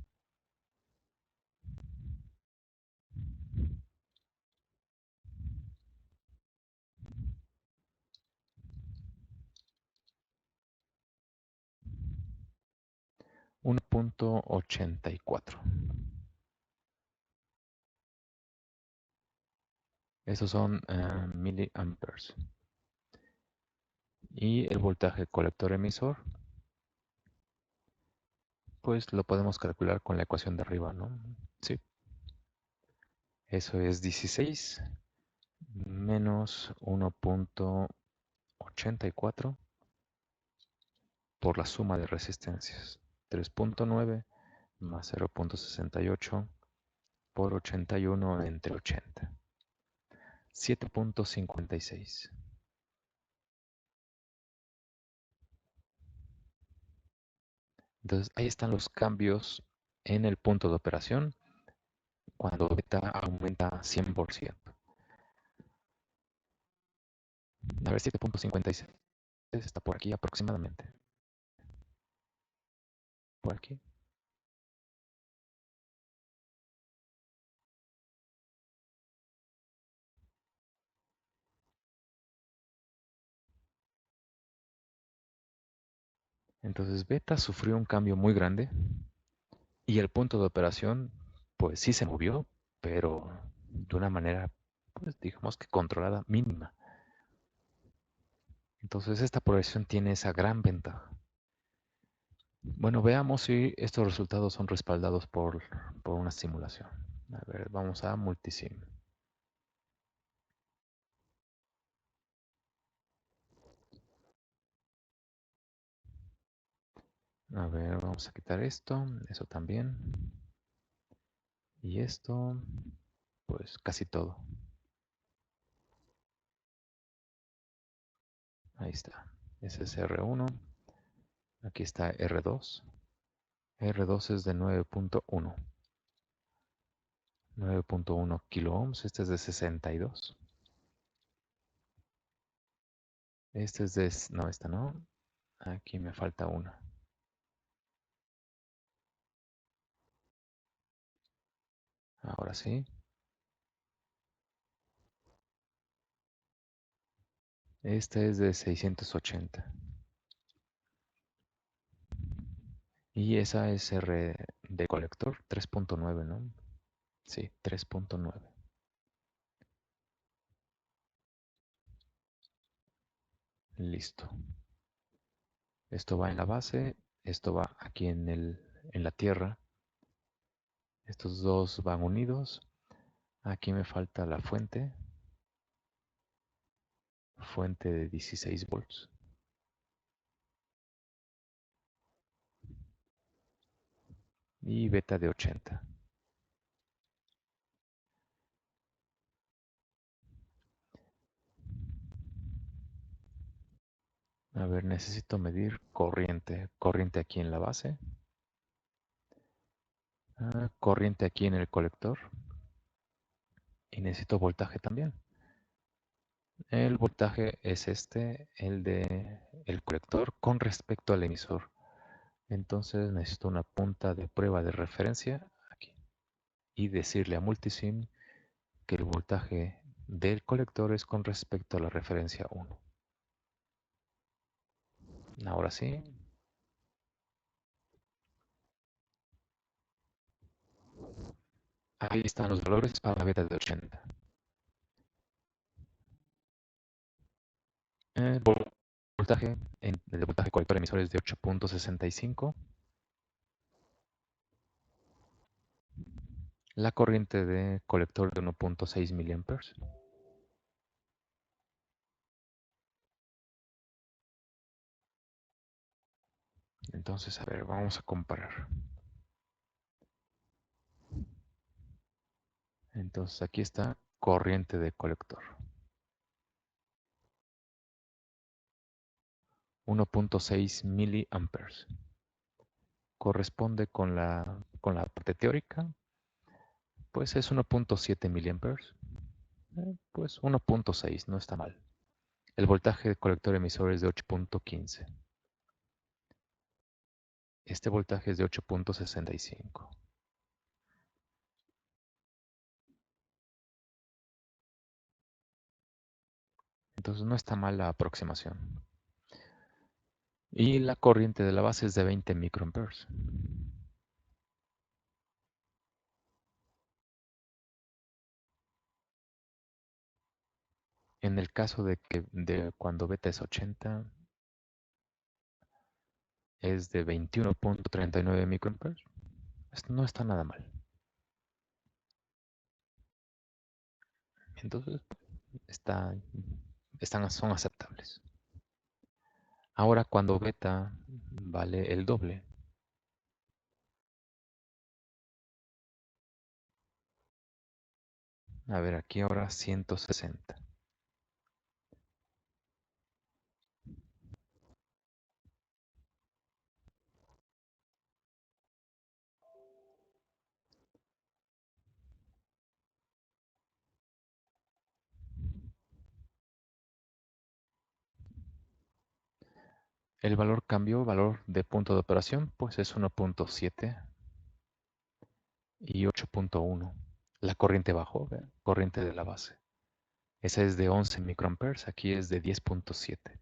Uno punto ochenta y cuatro. Esos son miliamperes. Y el voltaje colector emisor, pues lo podemos calcular con la ecuación de arriba, ¿no? Sí. Eso es 16 menos 1.84 por la suma de resistencias. 3.9 más 0.68 por 81 entre 80. 7.56. Entonces ahí están los cambios en el punto de operación cuando beta aumenta 100%. A ver, 7.56 está por aquí aproximadamente. Por aquí. Entonces beta sufrió un cambio muy grande y el punto de operación pues sí se movió, pero de una manera pues digamos que controlada mínima. Entonces esta progresión tiene esa gran ventaja. Bueno, veamos si estos resultados son respaldados por una simulación. A ver, vamos a Multisim. A ver, vamos a quitar esto, eso también. Y esto, pues casi todo. Ahí está. Ese es R1. Aquí está R2. R2 es de 9.1. 9.1 kilo ohms. Este es de 62. Este es de... No, esta no. Aquí me falta una. Ahora sí. Esta es de 680. Y esa es R de colector 3.9, ¿no? Sí, 3.9. Listo. Esto va en la base, esto va aquí en la tierra. Estos dos van unidos. Aquí me falta la fuente de 16 volts. Y beta de 80. A ver, necesito medir corriente. Corriente aquí en la base. Corriente aquí en el colector. Y necesito voltaje también. El voltaje es el de el colector con respecto al emisor. Entonces necesito una punta de prueba de referencia aquí. Y decirle a Multisim que el voltaje del colector es con respecto a la referencia 1. Ahora sí. Ahí están los valores para la beta de 80. El el voltaje colector emisor es de 8.65. La corriente de colector de 1.6 miliamperes. Entonces, a ver, vamos a comparar. Entonces, aquí está corriente de colector. 1.6 miliamperes. Corresponde con la parte teórica, pues es 1.7 miliamperes. Pues 1.6, no está mal. El voltaje de colector emisor es de 8.15. Este voltaje es de 8.65. Entonces no está mal la aproximación. Y la corriente de la base es de 20 microamperes. En el caso de cuando beta es 80, es de 21.39 microamperes. Esto no está nada mal. Entonces, son aceptables. Ahora cuando beta vale el doble. A ver, aquí ahora 160. El valor cambió, valor de punto de operación, pues es 1.7 y 8.1. La corriente bajó, ¿ve? Corriente de la base. Esa es de 11 microamperes, aquí es de 10.7.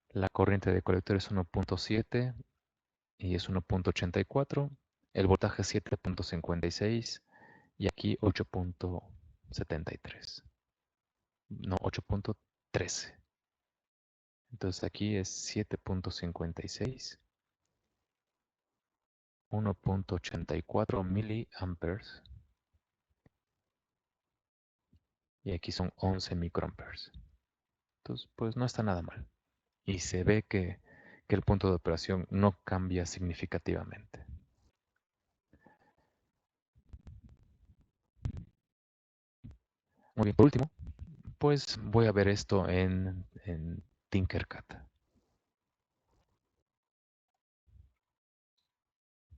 La corriente de colector es 1.7 y es 1.84. El voltaje es 7.56 y aquí 8.73. No, 8.13. Entonces aquí es 7.56, 1.84 miliamperes y aquí son 11 microamperes. Entonces, pues no está nada mal. Y se ve que el punto de operación no cambia significativamente. Muy bien, por último, pues voy a ver esto en Tinkercad.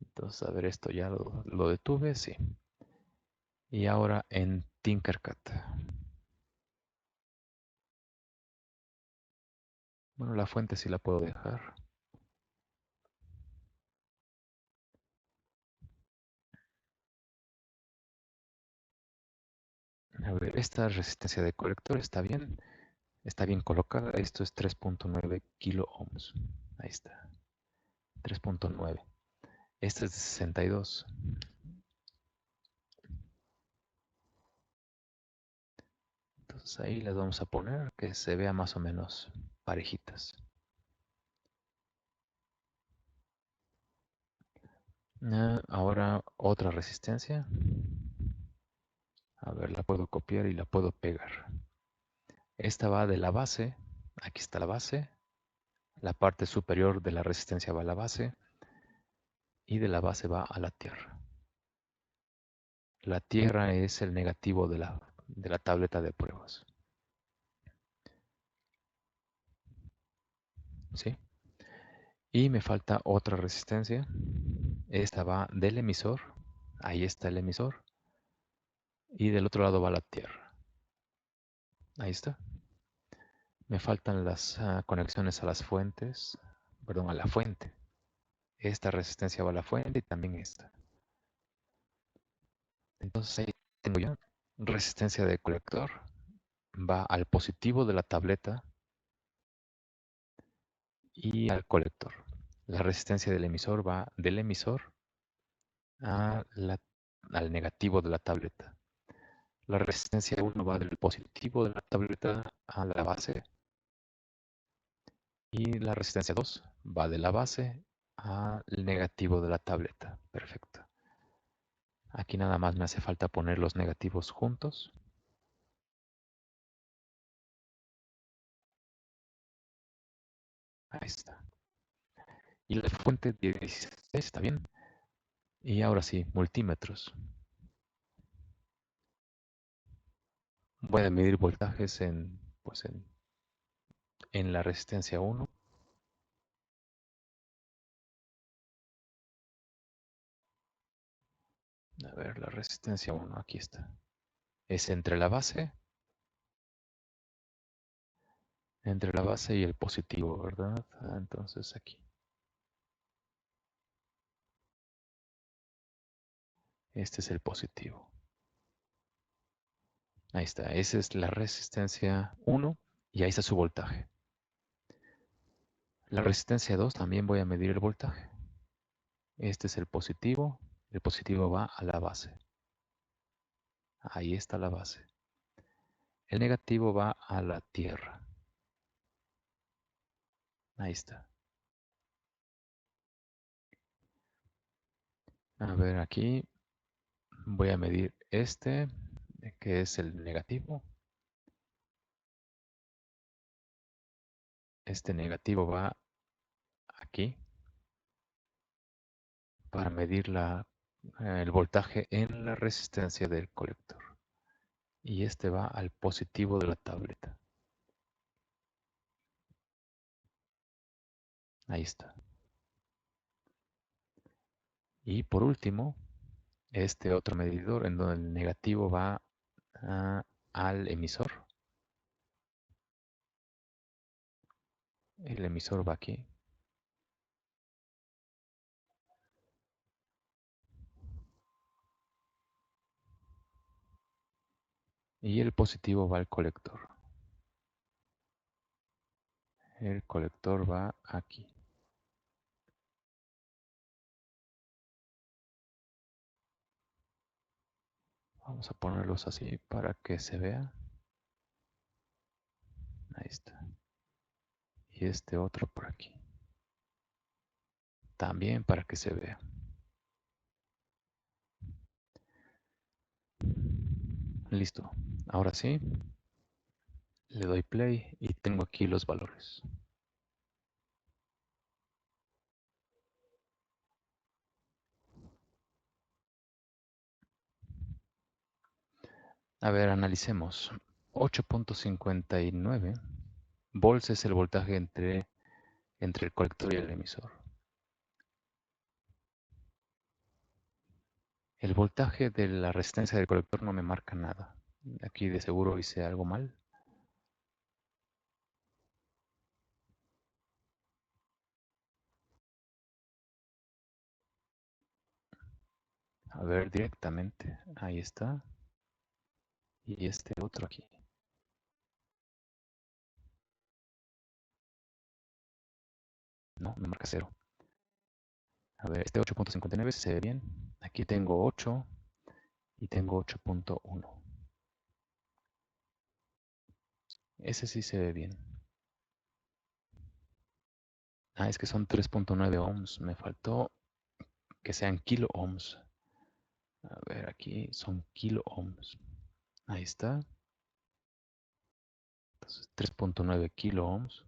Entonces, a ver, esto ya lo detuve, sí. Y ahora en Tinkercad. Bueno, la fuente sí la puedo dejar. A ver, esta resistencia de colector está bien colocada. Esto es 3.9 kilo ohms. Ahí está, 3.9. Este es de 62. Entonces ahí las vamos a poner que se vea más o menos parejitas. Ahora otra resistencia. A ver, la puedo copiar y la puedo pegar. Esta va de la base. Aquí está la base. La parte superior de la resistencia va a la base. Y de la base va a la tierra. La tierra es el negativo de la tableta de pruebas. ¿Sí? Y me falta otra resistencia. Esta va del emisor. Ahí está el emisor. Y del otro lado va la tierra. Ahí está. Me faltan las conexiones a las fuentes. Perdón, a la fuente. Esta resistencia va a la fuente y también esta. Entonces ahí tengo ya resistencia de colector. Va al positivo de la tableta y al colector. La resistencia del emisor va del emisor a al negativo de la tableta. La resistencia 1 va del positivo de la tableta a la base y la resistencia 2 va de la base al negativo de la tableta. Perfecto. Aquí nada más me hace falta poner los negativos juntos. Ahí está. Y la fuente 16 está bien. Y ahora sí, multímetros. Voy a medir voltajes en la resistencia 1. A ver, la resistencia 1, aquí está. Es entre la base y el positivo, ¿verdad? Entonces aquí. Este es el positivo. Ahí está, esa es la resistencia 1 y ahí está su voltaje. La resistencia 2 también voy a medir el voltaje. Este es el positivo va a la base. Ahí está la base. El negativo va a la tierra. Ahí está. A ver, aquí voy a medir este, que es el negativo. Este negativo va aquí para medir el voltaje en la resistencia del colector. Y este va al positivo de la tableta. Ahí está. Y por último, este otro medidor en donde el negativo va al emisor. El emisor va aquí. Y el positivo va al colector. El colector va aquí. Vamos a ponerlos así para que se vea. Ahí está. Y este otro por aquí. También para que se vea. Listo. Ahora sí, le doy play y tengo aquí los valores. A ver, analicemos. 8.59 volts es el voltaje entre el colector y el emisor. El voltaje de la resistencia del colector no me marca nada. Aquí de seguro hice algo mal. A ver directamente. Ahí está. Y este otro aquí. No, me marca 0. A ver, este 8.59 se ve bien. Aquí tengo 8 y tengo 8.1. Ese sí se ve bien. Es que son 3.9 ohms. Me faltó que sean kilo ohms. A ver, aquí son kilo ohms. Ahí está. Entonces, 3.9 kilo ohms.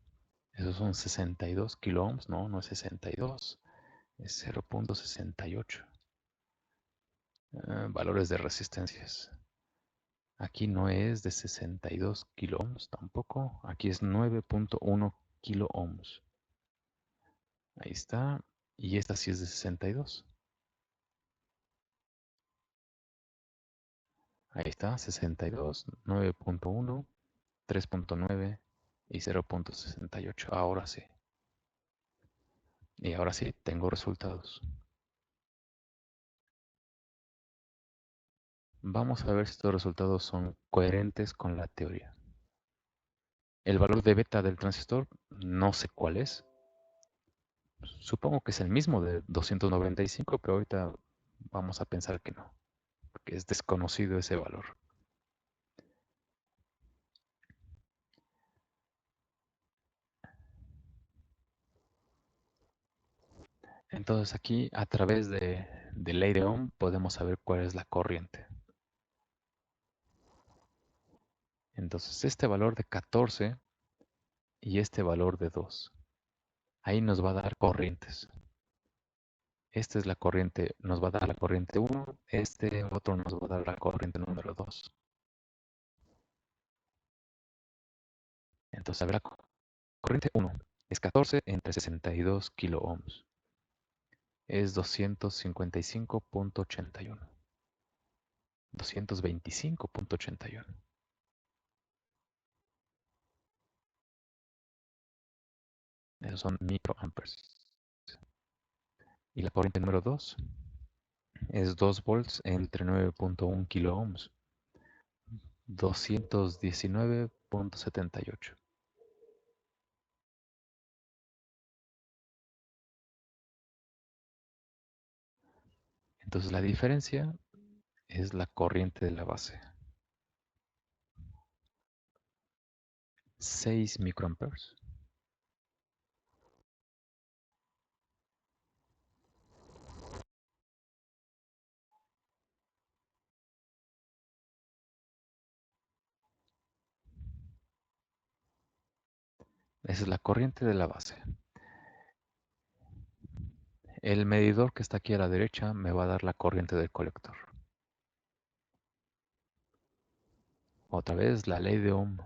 Esos son 62 kilo ohms. No, no es 62. Es 0.68. Valores de resistencias. Aquí no es de 62 kilo ohms tampoco. Aquí es 9.1 kilo ohms. Ahí está. Y esta sí es de 62. Ahí está, 62, 9.1, 3.9 y 0.68. Ahora sí. Y ahora sí, tengo resultados. Vamos a ver si estos resultados son coherentes con la teoría. El valor de beta del transistor, no sé cuál es. Supongo que es el mismo de 295, pero ahorita vamos a pensar que no, porque es desconocido ese valor. Entonces aquí, a través de ley de Ohm, podemos saber cuál es la corriente. Entonces este valor de 14 y este valor de 2. Ahí nos va a dar corrientes. Esta es la corriente, nos va a dar la corriente 1, este otro nos va a dar la corriente número 2. Entonces, habrá corriente 1 es 14 entre 62 kilo ohms. Es 255.81. 225.81. Esos son microamperes. Y la corriente número 2 es 2 volts entre 9.1 kilo ohms. 219.78. Entonces la diferencia es la corriente de la base. 6 microamperes. Esa es la corriente de la base. El medidor que está aquí a la derecha me va a dar la corriente del colector. Otra vez la ley de Ohm.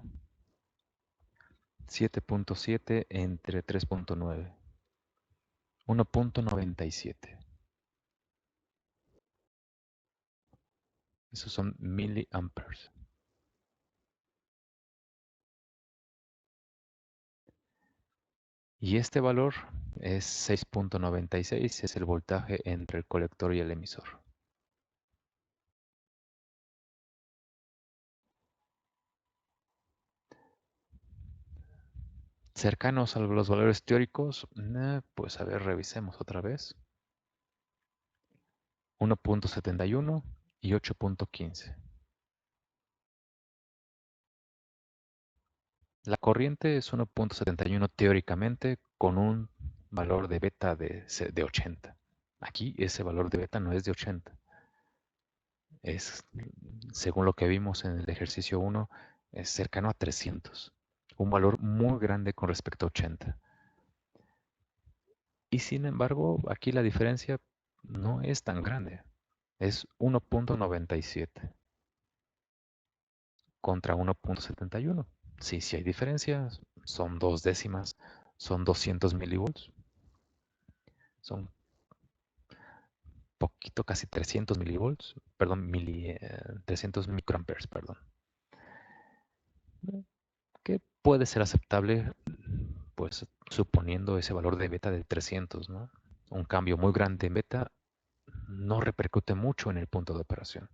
7.7 entre 3.9. 1.97. Esos son miliamperes. Y este valor es 6.96, es el voltaje entre el colector y el emisor. Cercanos a los valores teóricos, pues a ver, revisemos otra vez. 1.71 y 8.15. La corriente es 1.71 teóricamente con un valor de beta de 80. Aquí ese valor de beta no es de 80. Es, según lo que vimos en el ejercicio 1, es cercano a 300. Un valor muy grande con respecto a 80. Y sin embargo, aquí la diferencia no es tan grande. Es 1.97 contra 1.71. Sí, sí hay diferencias. Son dos décimas. Son 200 milivolts. Son poquito, casi 300 milivolts. Perdón, 300 microamperes, perdón. Que puede ser aceptable, pues suponiendo ese valor de beta de 300, ¿no? Un cambio muy grande en beta no repercute mucho en el punto de operación.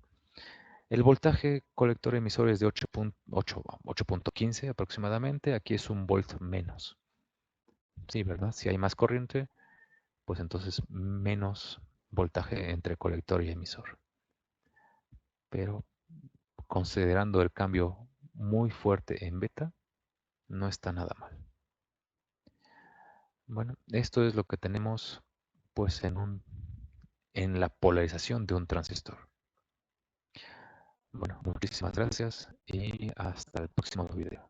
El voltaje colector emisor es de 8.15 aproximadamente. Aquí es un volt menos. Sí, ¿verdad? Si hay más corriente, pues entonces menos voltaje entre colector y emisor. Pero considerando el cambio muy fuerte en beta, no está nada mal. Bueno, esto es lo que tenemos pues en la polarización de un transistor. Bueno, muchísimas gracias y hasta el próximo video.